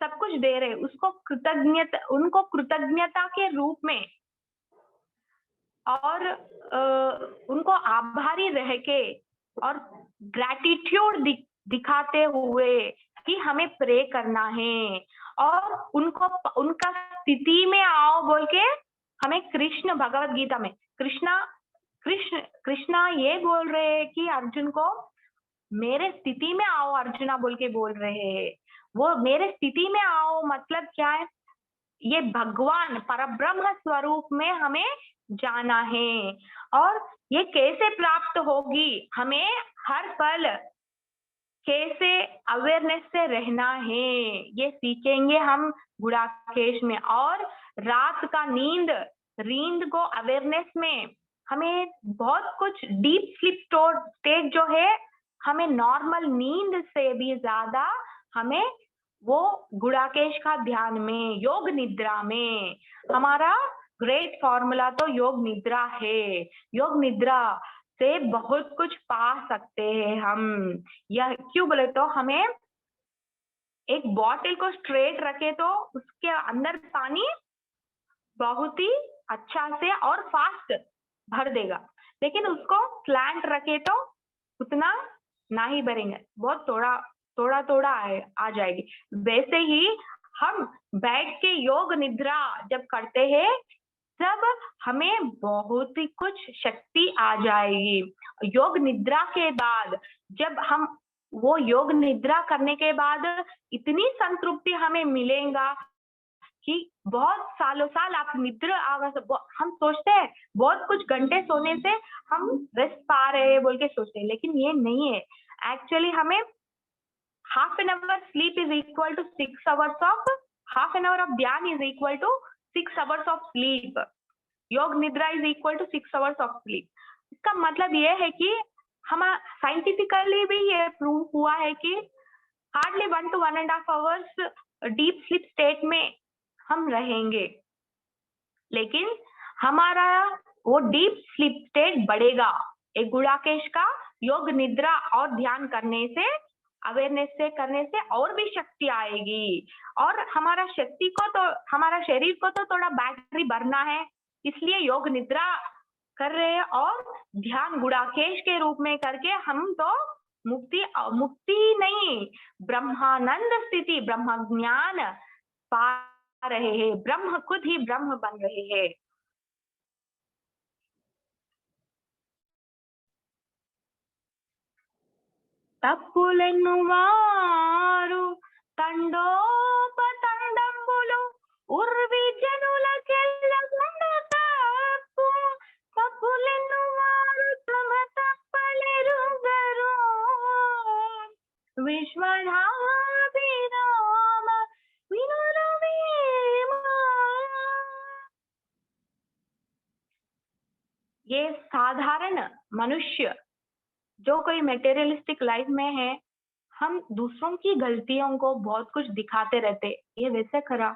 सब कुछ दे रहे, उसको कृतज्ञता, उनको कृतज्ञता के रूप में और उनको आभारी रह के और ग्रैटिट्यूड दिखाते हुए कि हमें प्रे करना है और उनको, उनका स्थिति में आओ बोल के हमें कृष्ण भगवत गीता में कृष्णा ये बोल रहे हैं कि अर्जुन को मेरे स्थिति में आओ, अर्जुना बोल के बोल रहे हैं। वो मेरे स्थिति में आओ मतलब क्या है? ये भगवान परब्रह्म स्वरूप में हमें जाना है। और ये कैसे प्राप्त होगी? हमें हर पल कैसे अवेयरनेस से रहना है, ये सीखेंगे हम गुड़ाकेश में। और रात का नींद को अवेयरनेस में हमें बहुत कुछ डीप स्लीप स्टेट जो है, हमें नॉर्मल नींद से भी ज्यादा हमें वो गुड़ाकेश का ध्यान में, योग निद्रा में, हमारा ग्रेट फॉर्मूला तो योग निद्रा है। योग निद्रा से बहुत कुछ पा सकते हैं हम। यह क्यों बोले तो हमें एक बॉटल को स्ट्रेट रखे तो उसके अंदर पानी बहुत ही अच्छा से और फास्ट भर देगा, लेकिन उसको स्लैंट रखे तो उतना ना ही भरेंगे, बहुत थोड़ा आ जाएगी। वैसे ही हम बैठ के योग निद्रा जब करते हैं तब हमें बहुत ही कुछ शक्ति आ जाएगी। योग निद्रा के बाद जब हम वो योग निद्रा करने के बाद इतनी संतृप्ति हमें मिलेगा कि बहुत सालों साल आप निद्रा हम सोचते हैं बहुत कुछ घंटे सोने से हम रेस्ट पा रहे हैं बोल के सोचते हैं, लेकिन ये नहीं है। एक्चुअली हमें half an hour sleep is equal to 6 hours of, half an hour of ध्यान is equal to 6 hours of sleep. योग निद्रा is equal to 6 hours of sleep. इसका मतलब ये है कि हम साइंटिफिकली भी ये प्रूव हुआ है कि hardly 1 to 1.5 hours deep sleep state में हम रहेंगे, लेकिन हमारा वो डीप स्लीप स्टेट बढ़ेगा एक गुणाकेश का योग निद्रा और ध्यान करने से, अवेयरनेस से करने से और भी शक्ति आएगी। और हमारा शक्ति को तो, हमारा शरीर को तो थोड़ा बैटरी भरना है, इसलिए योग निद्रा कर रहे हैं और ध्यान गुणाकेश के रूप में करके हम तो मुक्ति ही नहीं, ब्रह्मानंद स्थिति, ब्रह्म ज्ञान पा रहे हैं, ब्रह्म खुद ही ब्रह्म बन रहे हैं। తప్పులెన్నువారు తండోపతండంబులు ఉర్విజనులకెల్ల తప్పు తప్పులెన్నువారు తమ తప్పలెరుగరు విశ్వనాభిరామ వినురవేమ। ये साधारण मनुष्य जो कोई मटेरियलिस्टिक लाइफ में है, हम दूसरों की गलतियों को बहुत कुछ दिखाते रहते, ये वैसे करा,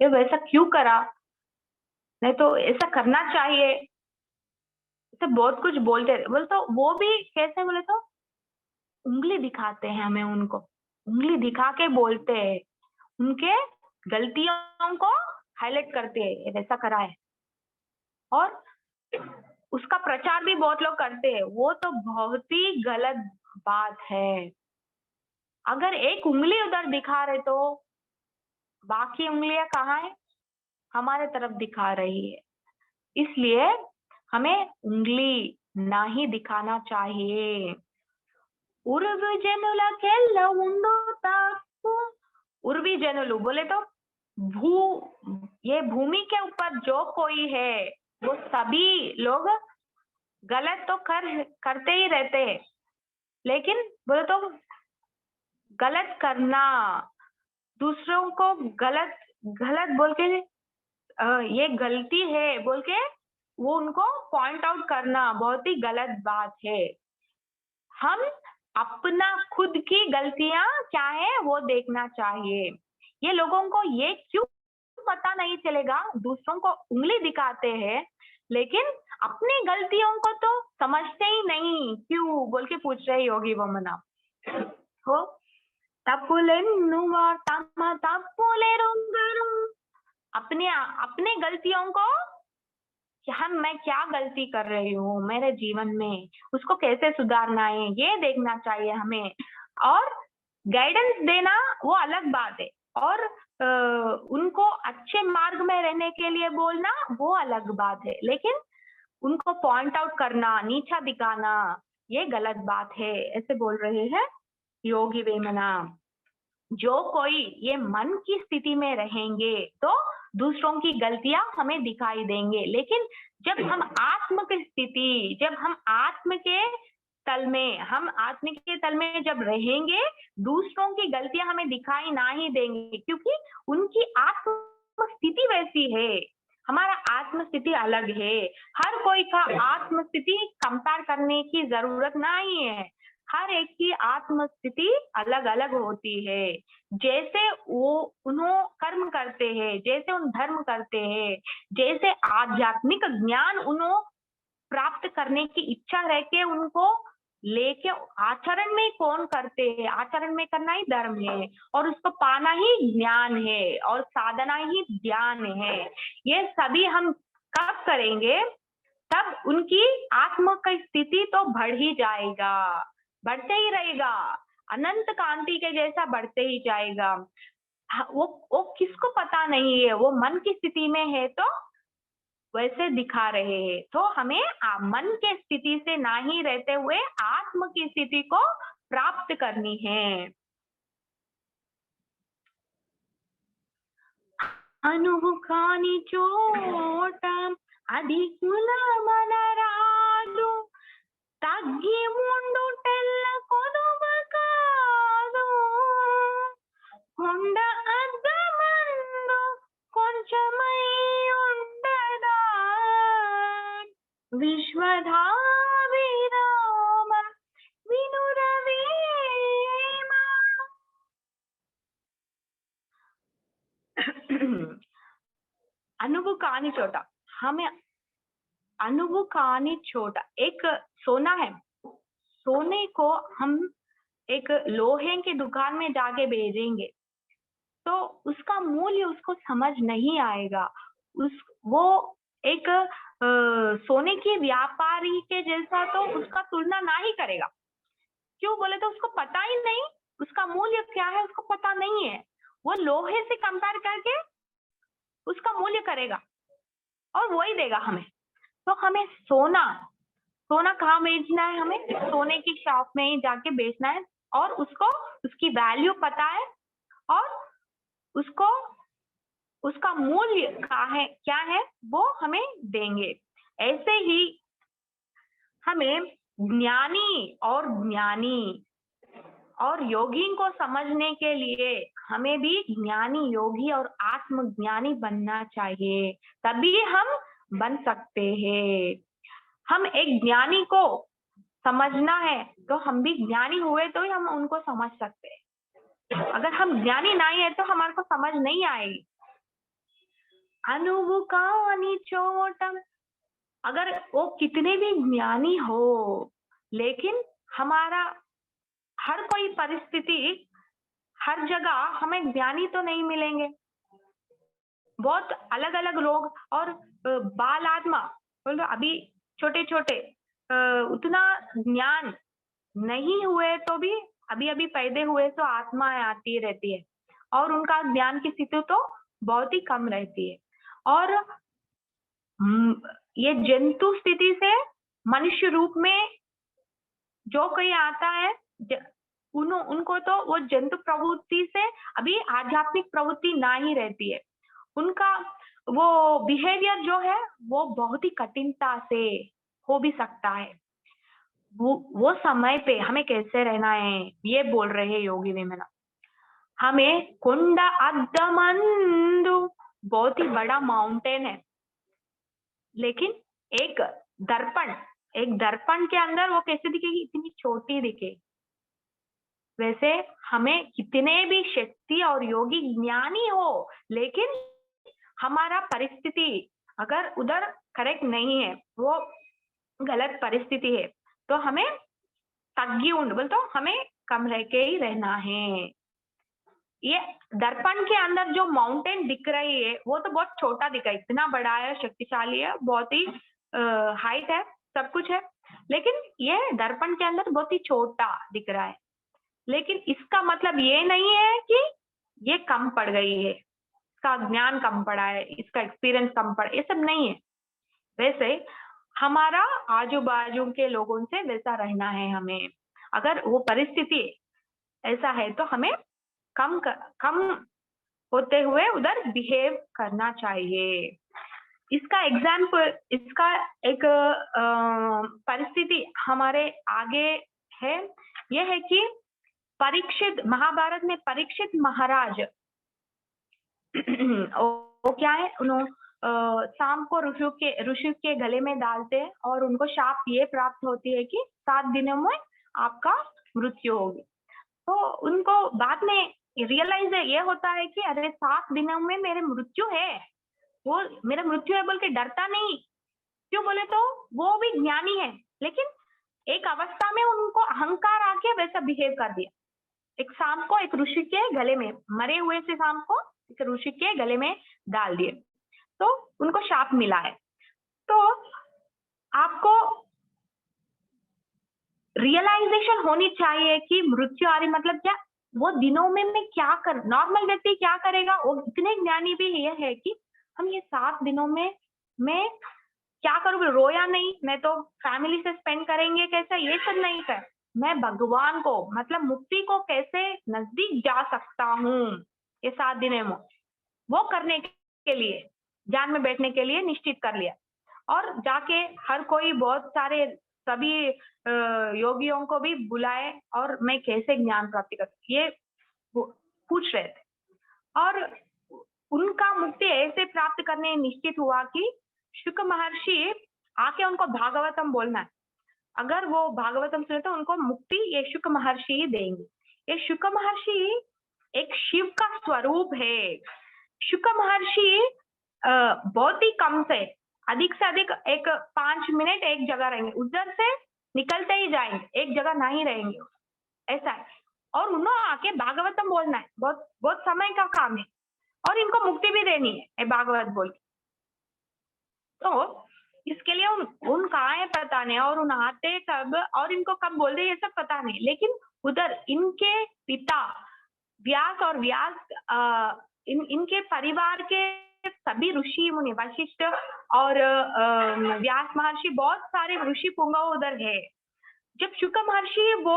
ये वैसा क्यों करा, नहीं तो ऐसा करना चाहिए, ऐसे बहुत कुछ बोलते बोले तो वो भी कैसे बोले तो उंगली दिखाते हैं हमें, उनको उंगली दिखा के बोलते हैं, उनके गलतियों को हाईलाइट करते हैं, ये वैसा करा है, और उसका प्रचार भी बहुत लोग करते हैं, वो तो बहुत ही गलत बात है। अगर एक उंगली उधर दिखा रहे तो बाकी उंगलियां कहाँ है, हमारे तरफ दिखा रही है, इसलिए हमें उंगली ना ही दिखाना चाहिए। उर्वी जनुलकेल्ल उंडु तप्पु, उर्वी जनुलु बोले तो ये भूमि के ऊपर जो कोई है वो सभी लोग गलत तो करते ही रहते हैं, लेकिन बोले तो गलत करना, दूसरों को गलत बोल के ये गलती है बोल के वो उनको पॉइंट आउट करना बहुत ही गलत बात है। हम अपना खुद की गलतियां क्या है वो देखना चाहिए। ये लोगों को ये क्यों पता नहीं चलेगा, दूसरों को उंगली दिखाते हैं लेकिन अपनी गलतियों को तो समझते ही नहीं, क्यों बोल के पूछ रहे योगी वमना हो। तपुलेन्नुवा तम तपुलेरुंगरु, अपने गलतियों को कि मैं क्या गलती कर रही हूँ मेरे जीवन में, उसको कैसे सुधारना है ये देखना चाहिए हमें, और गाइडेंस देना वो अलग बात है, और उनको अच्छे मार्ग में रहने के लिए बोलना वो अलग बात है, लेकिन उनको पॉइंट आउट करना, नीचा दिखाना ये गलत बात है, ऐसे बोल रहे हैं योगी वेमना। जो कोई ये मन की स्थिति में रहेंगे तो दूसरों की गलतियां हमें दिखाई देंगे, लेकिन जब हम आत्म की स्थिति, जब हम आत्म के तल में जब रहेंगे, दूसरों की गलतियां हमें दिखाई ना ही देंगे, क्योंकि उनकी आत्म स्थिति वैसी है, हमारा आत्म स्थिति अलग है। हर कोई का आत्म स्थिति कंपेयर करने की जरूरत नहीं है, हर एक की आत्म स्थिति अलग अलग होती है। जैसे वो उन्हों कर्म करते हैं, जैसे उन धर्म करते हैं, जैसे आध्यात्मिक ज्ञान उन्हों प्राप्त करने की इच्छा रह के उनको लेके आचरण में कौन करते हैं, आचरण में करना ही धर्म है, और उसको पाना ही ज्ञान है, और साधना ही ध्यान है। ये सभी हम कब करेंगे, तब उनकी आत्म की स्थिति तो बढ़ ही जाएगा, बढ़ते ही रहेगा, अनंत कांति के जैसा बढ़ते ही जाएगा। वो किसको पता नहीं है, वो मन की स्थिति में है तो वैसे दिखा रहे हैं, तो हमें मन के स्थिति से ना ही रहते हुए आत्म की स्थिति को प्राप्त करनी है। అనుకాని చోట అధికుల మనరాదు, తగ్గి ఉండుటెల్ల కొదువ కాదు, కొండ అద్దమందు కొంచెమై ఉండదా, విశ్వధావిరామ అనువు కాని చోట हमें अनुभव कानी छोटा एक सोना है, सोने को हम एक लोहे की दुकान में जाके बेचेंगे तो उसका मूल्य उसको समझ नहीं आएगा। वो एक सोने के व्यापारी के जैसा तो उसका तुलना ना ही करेगा। क्यों बोले तो उसको पता ही नहीं उसका मूल्य क्या है, उसको पता नहीं है। वो लोहे से कंपेयर करके उसका मूल्य करेगा और वही देगा हमें। तो हमें सोना कहाँ बेचना है, हमें सोने की शॉप में ही जाके बेचना है और उसको उसकी वैल्यू पता है और उसको उसका मूल्य क्या है वो हमें देंगे। ऐसे ही हमें ज्ञानी और योगी को समझने के लिए हमें भी ज्ञानी, योगी और आत्मज्ञानी बनना चाहिए, तभी हम बन सकते हैं। हम एक ज्ञानी को समझना है तो हम भी ज्ञानी हुए तो ही हम उनको समझ सकते हैं। अगर हम ज्ञानी नहीं है तो हमारे को समझ नहीं आएगी। अनुभव कानी चोटम, अगर वो कितने भी ज्ञानी हो लेकिन हमारा हर कोई परिस्थिति, हर जगह हमें ज्ञानी तो नहीं मिलेंगे। बहुत अलग अलग लोग और बाल आत्मा बोलो अभी छोटे छोटे उतना ज्ञान नहीं हुए तो भी अभी अभी पैदा हुए तो आत्मा आती रहती है और उनका ज्ञान की स्थिति तो बहुत ही कम रहती है। और ये जंतु स्थिति से मनुष्य रूप में जो कोई आता है उनको तो वो जंतु प्रवृत्ति से अभी आध्यात्मिक प्रवृत्ति ना ही रहती है। उनका वो बिहेवियर जो है वो बहुत ही कठिनता से हो भी सकता है। वो समय पे हमें कैसे रहना है ये बोल रहे हैं योगी वेमना। हमें कुंडा अद्दमंदु, बहुत ही बड़ा माउंटेन है लेकिन एक दर्पण के अंदर वो कैसे दिखेगी, इतनी छोटी दिखे। वैसे हमें कितने भी शक्ति और योगी ज्ञानी हो लेकिन हमारा परिस्थिति अगर उधर करेक्ट नहीं है, वो गलत परिस्थिति है तो हमें तग्गिउंड बोल तो हमें कम रह के ही रहना है। ये दर्पण के अंदर जो माउंटेन दिख रही है वो तो बहुत छोटा दिख रहा है, इतना बड़ा है, शक्तिशाली है, बहुत ही हाइट है, सब कुछ है, लेकिन ये दर्पण के अंदर बहुत ही छोटा दिख रहा है। लेकिन इसका मतलब ये नहीं है कि ये कम पड़ गई है, इसका ज्ञान कम पड़ा है, इसका एक्सपीरियंस कम पड़ा, ये सब नहीं है। वैसे हमारा आजू बाजू के लोगों से वैसा रहना है हमें। अगर वो परिस्थिति ऐसा है तो हमें कम होते हुए उधर बिहेव करना चाहिए। इसका एग्जाम्पल, इसका एक परिस्थिति हमारे आगे है। यह है कि परीक्षित, महाभारत में परीक्षित महाराज वो क्या है, उन्होंने शाम को ऋषि के गले में डालते हैं और उनको शाप ये प्राप्त होती है कि 7 दिनों में आपका मृत्यु होगी। तो उनको बाद में रियलाइज ये होता है कि अरे 7 दिनों में मेरे मृत्यु है, वो मेरा मृत्यु है बोल के डरता नहीं। क्यों बोले तो वो भी ज्ञानी है, लेकिन एक अवस्था में उनको अहंकार आके वैसा बिहेव कर दिया। एक शाम को एक ऋषि के गले में, मरे हुए से शाम को एक ऋषि के गले में डाल दिए तो उनको शाप मिला है। तो आपको रियलाइजेशन होनी चाहिए कि मृत्यु आ रही मतलब क्या, वो दिनों में मैं क्या कर, नॉर्मल व्यक्ति क्या करेगा, वो इतने ज्ञानी भी ये है कि हम ये 7 दिनों में मैं क्या करूँगी, रोया नहीं, मैं तो फैमिली से स्पेंड करेंगे कैसा, ये सब नहीं कर, मैं भगवान को मतलब मुक्ति को कैसे नजदीक जा सकता हूँ ये 7 दिनों में, वो करने के लिए ध्यान में बैठने के लिए निश्चित कर लिया। और जाके हर कोई बहुत सारे सभी योगियों को भी बुलाए और मैं कैसे ज्ञान प्राप्ति कर, ये पूछ रहे थे। और उनका मुक्ति ऐसे प्राप्त करने निश्चित हुआ कि शुक महर्षि आके उनको भागवतम बोलना है। अगर वो भागवतम सुने तो उनको मुक्ति ये शुक महर्षि ही देंगे। ये शुक महर्षि एक शिव का स्वरूप है। शुक महर्षि बहुत ही कम से अधिक एक 5 मिनट एक जगह रहेंगे, उधर से निकलते ही जाएंगे, एक जगह नहीं रहेंगे, ऐसा है। और उन्होंने आके भागवतम बोलना है, बहुत बहुत समय का काम है, और इनको मुक्ति भी देनी है ये भागवत बोल के। तो इसके लिए उन कहाँ है पता नहीं, और उन आते कब और इनको कब बोल दे ये सब पता नहीं, लेकिन उधर इनके पिता व्यास और इनके परिवार के सभी ऋषि मुनि, वशिष्ठ और व्यास महर्षि, बहुत सारे ऋषि पुंगव उधर है। जब शुक महर्षि वो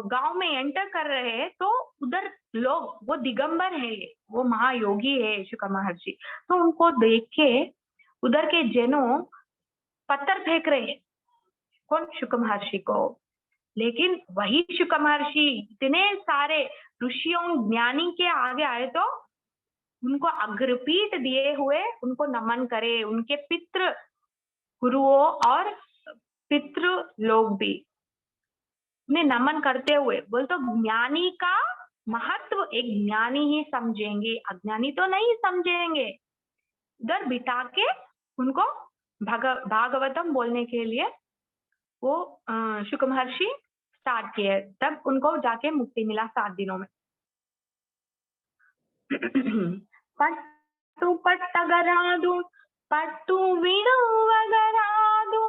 गांव में एंटर कर रहे हैं, तो उधर लोग, वो दिगंबर है, वो महायोगी है शुक महर्षि, तो उनको देख के उधर के जनों पत्थर फेंक रहे हैं, कौन? शुक महर्षि को। लेकिन वही शुक महर्षि इतने सारे ऋषियों ज्ञानी के आगे आए तो उनको अग्रपीठ दिए हुए उनको नमन करे, उनके पितृ गुरुओं और पितृ लोग भी उन्हें नमन करते हुए बोल, तो ज्ञानी का महत्व एक ज्ञानी ही समझेंगे, अज्ञानी तो नहीं समझेंगे। उधर बिठा के उनको भागवतम बोलने के लिए वो शुक महर्षि स्टार्ट किए, तब उनको जाके मुक्ति मिला 7 दिनों में। पट्टू पट्टगरादु पट्टू विडुवगरादु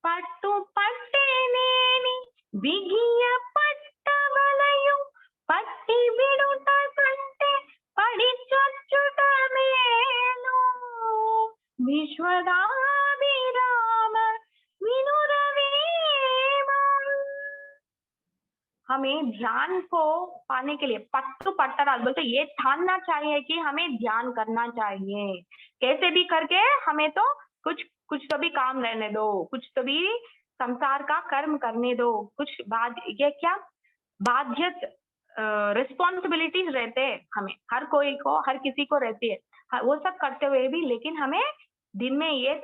पट्टू पट्टेनेनि बिगिय पट्टबलयु पट्टी बिडुट कंटे पड़ी चुच्चुट मेलु विश्वदाभिराम विनुरवेम। हमें ध्यान को पाने के लिए पट्टू पट्टराल बोलते, ये ठानना चाहिए कि हमें ध्यान करना चाहिए, कैसे भी करके हमें तो कुछ तो भी काम रहने दो, कुछ तो भी संसार का कर्म करने दो, कुछ ये क्या बाध्यत रिस्पॉन्सिबिलिटीज रहते हैं हमें, हर कोई को, हर किसी को रहती है, वो सब करते हुए भी, लेकिन हमें दिन में ये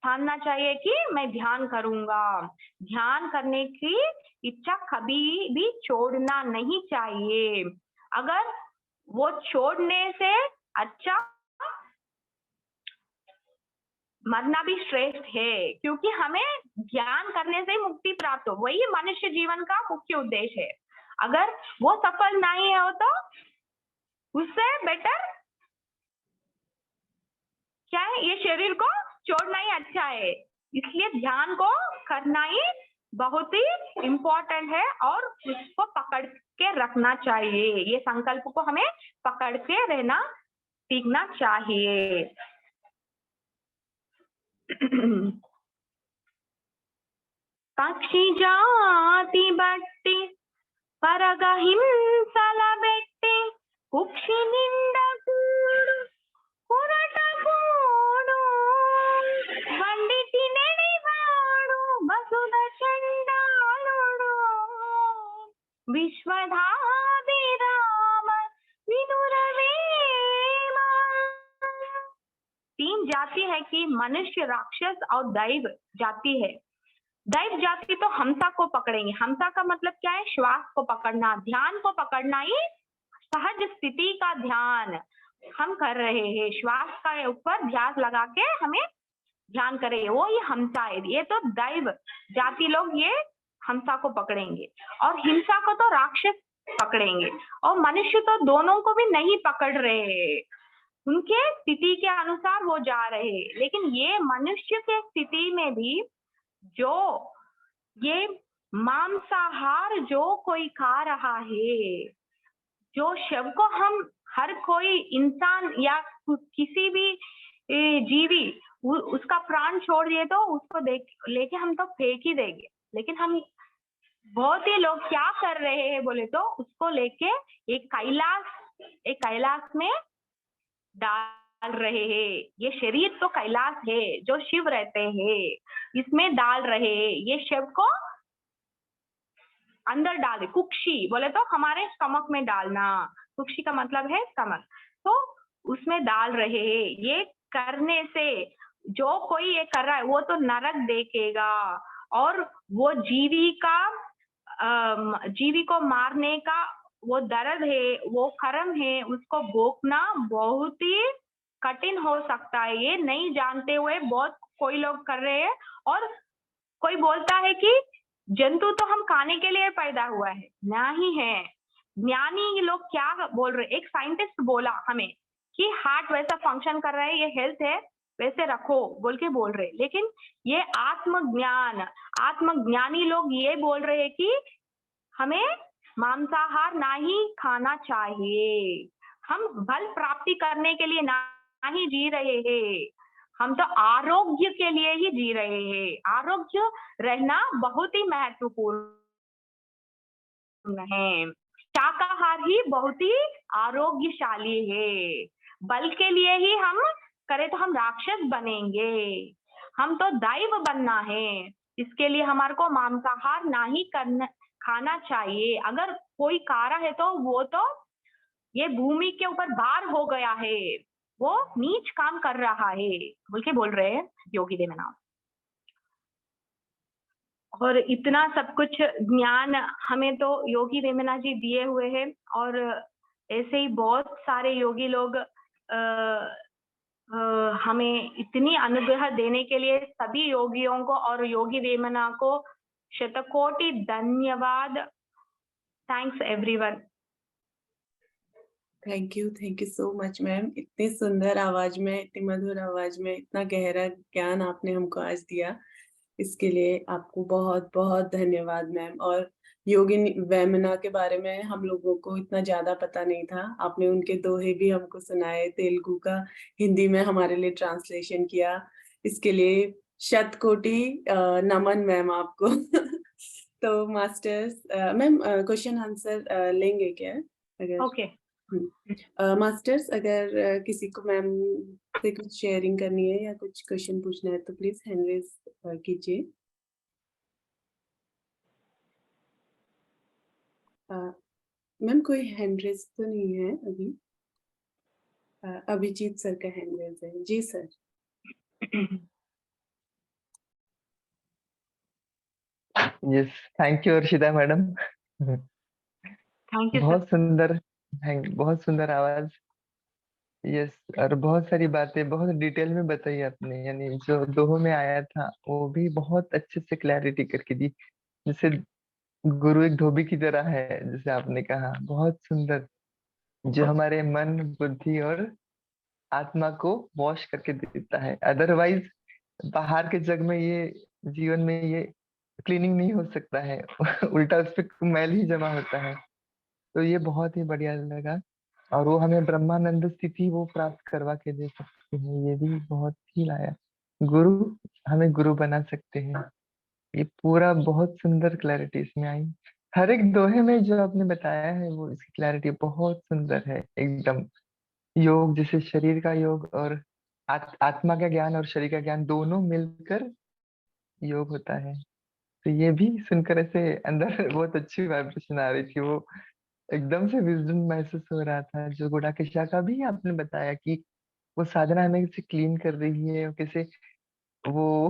ठानना चाहिए कि मैं ध्यान करूंगा। ध्यान करने की इच्छा कभी भी छोड़ना नहीं चाहिए, अगर वो छोड़ने से अच्छा मरना भी श्रेष्ठ है, क्योंकि हमें ध्यान करने से मुक्ति प्राप्त हो, वही मनुष्य जीवन का मुख्य उद्देश्य है। अगर वो सफल नहीं हो तो उससे बेटर क्या है, ये शरीर को छोड़ना ही अच्छा है। इसलिए ध्यान को करना ही बहुत ही इम्पोर्टेंट है, और उसको पकड़ के रखना चाहिए, ये संकल्प को हमें पकड़ के रहना सीखना चाहिए। पक्षी जाति बट्टी परग हिंसल बेट्टी कुक्षि निंड कूडु कुरट कूडु बंडिटी नेडिवाडु बसुद चंडालुडु विश्वधाभिराम विनुरवेम। 3 जाति है कि मनुष्य, राक्षस और दैव जाति है। दैव जाति तो हमसा को पकड़ेंगे, हमसा का मतलब क्या है? श्वास को पकड़ना, ध्यान को पकड़ना ही सहज स्थिति का ध्यान हम कर रहे हैं, श्वास का ऊपर ध्यान लगा के हमें ध्यान करें, वो ये हमसा है। ये तो दैव जाति लोग ये हमसा को पकड़ेंगे, और हिंसा को तो राक्षस पकड़ेंगे, और मनुष्य तो दोनों को भी नहीं पकड़ रहे, उनके स्थिति के अनुसार वो जा रहे हैं। लेकिन ये मनुष्य के स्थिति में भी जो ये मांसाहार जो कोई खा रहा है, जो शव को हम हर कोई इंसान या किसी भी जीवी उसका प्राण छोड़ दिए तो उसको लेके हम तो फेंक ही देंगे, लेकिन हम बहुत ही लोग क्या कर रहे हैं बोले तो उसको लेके एक कैलाश में डाल रहे हैं। ये शरीर तो कैलाश है, जो शिव रहते हैं इसमें डाल रहे हैं, ये शिव को अंदर डाल दे। कुक्षी बोले तो हमारे स्टमक में डालना, कुक्षी का मतलब है स्टमक, तो उसमें डाल रहे हैं। ये करने से जो कोई ये कर रहा है वो तो नरक देखेगा, और वो जीवी को मारने का वो दर्द है, वो कर्म है, उसको भोगना बहुत ही कठिन हो सकता है। ये नहीं जानते हुए बहुत कोई लोग कर रहे हैं। और कोई बोलता है कि जंतु तो हम खाने के लिए पैदा हुआ है, नहीं है। ज्ञानी लोग क्या बोल रहे, एक साइंटिस्ट बोला हमें कि हार्ट वैसा फंक्शन कर रहा है, ये हेल्थ है, वैसे रखो बोल के बोल रहे। लेकिन ये आत्मज्ञानी लोग ये बोल रहे हैं कि हमें मांसाहार ना ही खाना चाहिए। हम बल प्राप्ति करने के लिए ना ही जी रहे हैं, हम तो आरोग्य के लिए ही जी रहे हैं। आरोग्य रहना बहुत ही महत्वपूर्ण है। शाकाहार ही बहुत ही आरोग्यशाली है। बल के लिए ही हम करें तो हम राक्षस बनेंगे। हम तो दैव बनना है, इसके लिए हमारे को मांसाहार ना ही करना खाना चाहिए। अगर कोई खा रहा है तो वो तो ये भूमि के ऊपर भार हो गया है, वो नीच काम कर रहा है बोल के बोल रहे हैं योगी वेमना। और इतना सब कुछ ज्ञान हमें तो योगी वेमना जी दिए हुए हैं। और ऐसे ही बहुत सारे योगी लोग हमें इतनी अनुग्रह देने के लिए सभी योगियों को और योगी वेमना को शतकोटि धन्यवाद। Thanks everyone. Thank you so much ma'am. इतनी सुंदर आवाज में, इतनी मधुर आवाज में इतना गहरा ज्ञान आपने हमको आज दिया, इसके लिए आपको बहुत बहुत धन्यवाद मैम। और योगी वेमना के बारे में हम लोगों को इतना ज्यादा पता नहीं था, आपने उनके दोहे भी हमको सुनाए, तेलुगु का हिंदी में हमारे लिए ट्रांसलेशन किया, इसके लिए शत कोटि नमन मैम आपको। तो मास्टर्स मैम क्वेश्चन आंसर लेंगे क्या अगर? ओके। मास्टर्स अगर किसी को मैम से कुछ शेयरिंग करनी है या कुछ क्वेश्चन पूछना है तो प्लीज हैंड रेज कीजिए। मैम कोई हैंड रेज तो नहीं है अभी? अभिजीत सर का हैंड रेज है जी sir. Yes, thank you Arshita madam. Thank you sir. बहुत सुंदर, बहुत सुंदर आवाज। यस, और बहुत सारी बातें बहुत डिटेल में बताई आपने, यानी जो दोहों में आया था वो भी बहुत अच्छे से क्लैरिटी करके दी। जैसे गुरु एक धोबी की तरह है, जैसे आपने कहा, बहुत सुंदर, जो हमारे मन, बुद्धि और आत्मा को वॉश करके देता है। अदरवाइज बाहर के जग में ये, जीवन में ये क्लीनिंग नहीं हो सकता है। उल्टा उस पर मैल ही जमा होता है। तो ये बहुत ही बढ़िया लगा। और वो हमें ब्रह्मानंद स्थिति वो प्राप्त करवा के दे सकते हैं, ये भी बहुत ही लाया। गुरु हमें गुरु बना सकते हैं, ये पूरा बहुत सुंदर क्लैरिटी इसमें आई। हर एक दोहे में जो आपने बताया है वो, इसकी क्लैरिटी बहुत सुंदर है एकदम। योग जैसे शरीर का योग और आत्मा का ज्ञान और शरीर का ज्ञान दोनों मिलकर योग होता है। तो ये भी सुनकर ऐसे अंदर बहुत अच्छी वाइब्रेशन आ रही थी, वो एकदम से विजडम महसूस हो रहा था। जो गुडाकेशा का भी आपने बताया कि वो साधना हमें कैसे क्लीन कर रही है और कैसे वो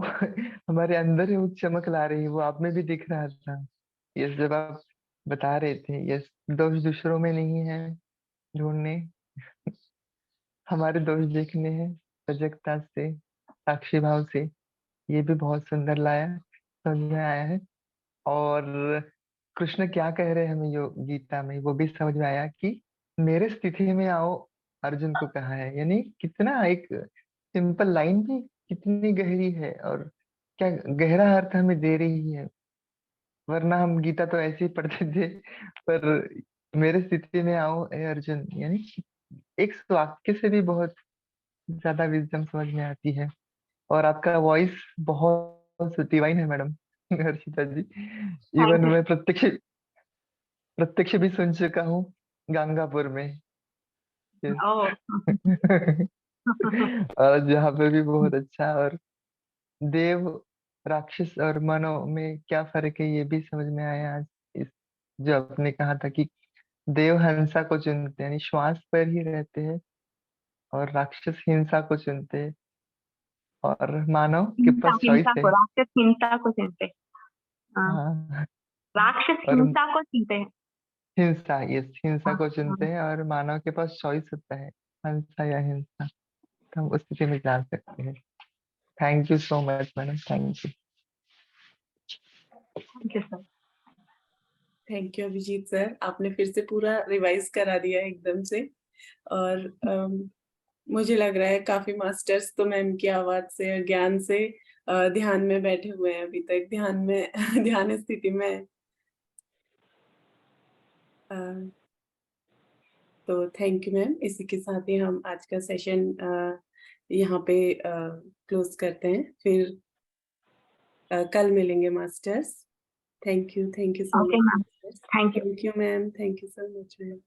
हमारे अंदर ही वो चमक ला रही है, वो आप में भी दिख रहा था। यस, जब आप बता रहे थे, यस, दोष दूसरों में नहीं है ढूंढने, हमारे दोष देखने हैं सजगता से, साक्षी भाव से। ये भी बहुत सुंदर लाया, समझ में आया है। और कृष्ण क्या कह रहे हैं हमें यो गीता में, वो भी समझ में आया कि मेरे स्थिति में आओ, अर्जुन को कहा है। यानी कितना एक सिंपल लाइन भी कितनी गहरी है, और क्या गहरा अर्थ हमें दे रही है। वरना हम गीता तो ऐसे ही पढ़ते थे, पर मेरे स्थिति में आओ ए अर्जुन, यानी एक वाक्य से भी बहुत ज्यादा विजडम समझ में आती है। और आपका वॉइस बहुत डिवाइन है madam. Harshita ji, even thank you. मैं प्रत्यक्ष प्रत्यक्ष भी सुन चुका हूँ गंगापुर में। Yes. ओह। और जहाँ पे भी बहुत अच्छा। और देव, राक्षस और मानव में क्या फर्क है ये भी समझ में आया आज। इस जो आपने कहा था कि देव हंसा को चुनते हैं, यानी श्वास पर ही रहते हैं, और राक्षस हिंसा को चुनते हैं, और मानव के हिंसा पास चॉइस हिंसा है। को, राक्षस हिंसा को चिनते। हाँ, हाँ, राक्षस और हिंसा को चिनते हैं। हिंसा, यस, हिंसा हाँ को हाँ। चुनते हैं और मानव के पास चॉइस होता है, हिंसा या हिंसा, तो हम उस स्थिति में जान सकते हैं। Thank you so much madam, thank you. Thank you sir. Thank you Abhijit sir, आपने फिर से पूरा रिवाइज करा दिया एकदम से। और मुझे लग रहा है काफी मास्टर्स तो मैम की आवाज से और ज्ञान से ध्यान में बैठे हुए हैं, अभी तक ध्यान में ध्यान स्थिति में हैं। तो थैंक यू मैम, इसी के साथ ही हम आज का सेशन यहाँ पे क्लोज करते हैं। फिर कल मिलेंगे masters. Thank you so okay much ma'am, masters. Thank you. Thank you ma'am, thank you so much ma'am.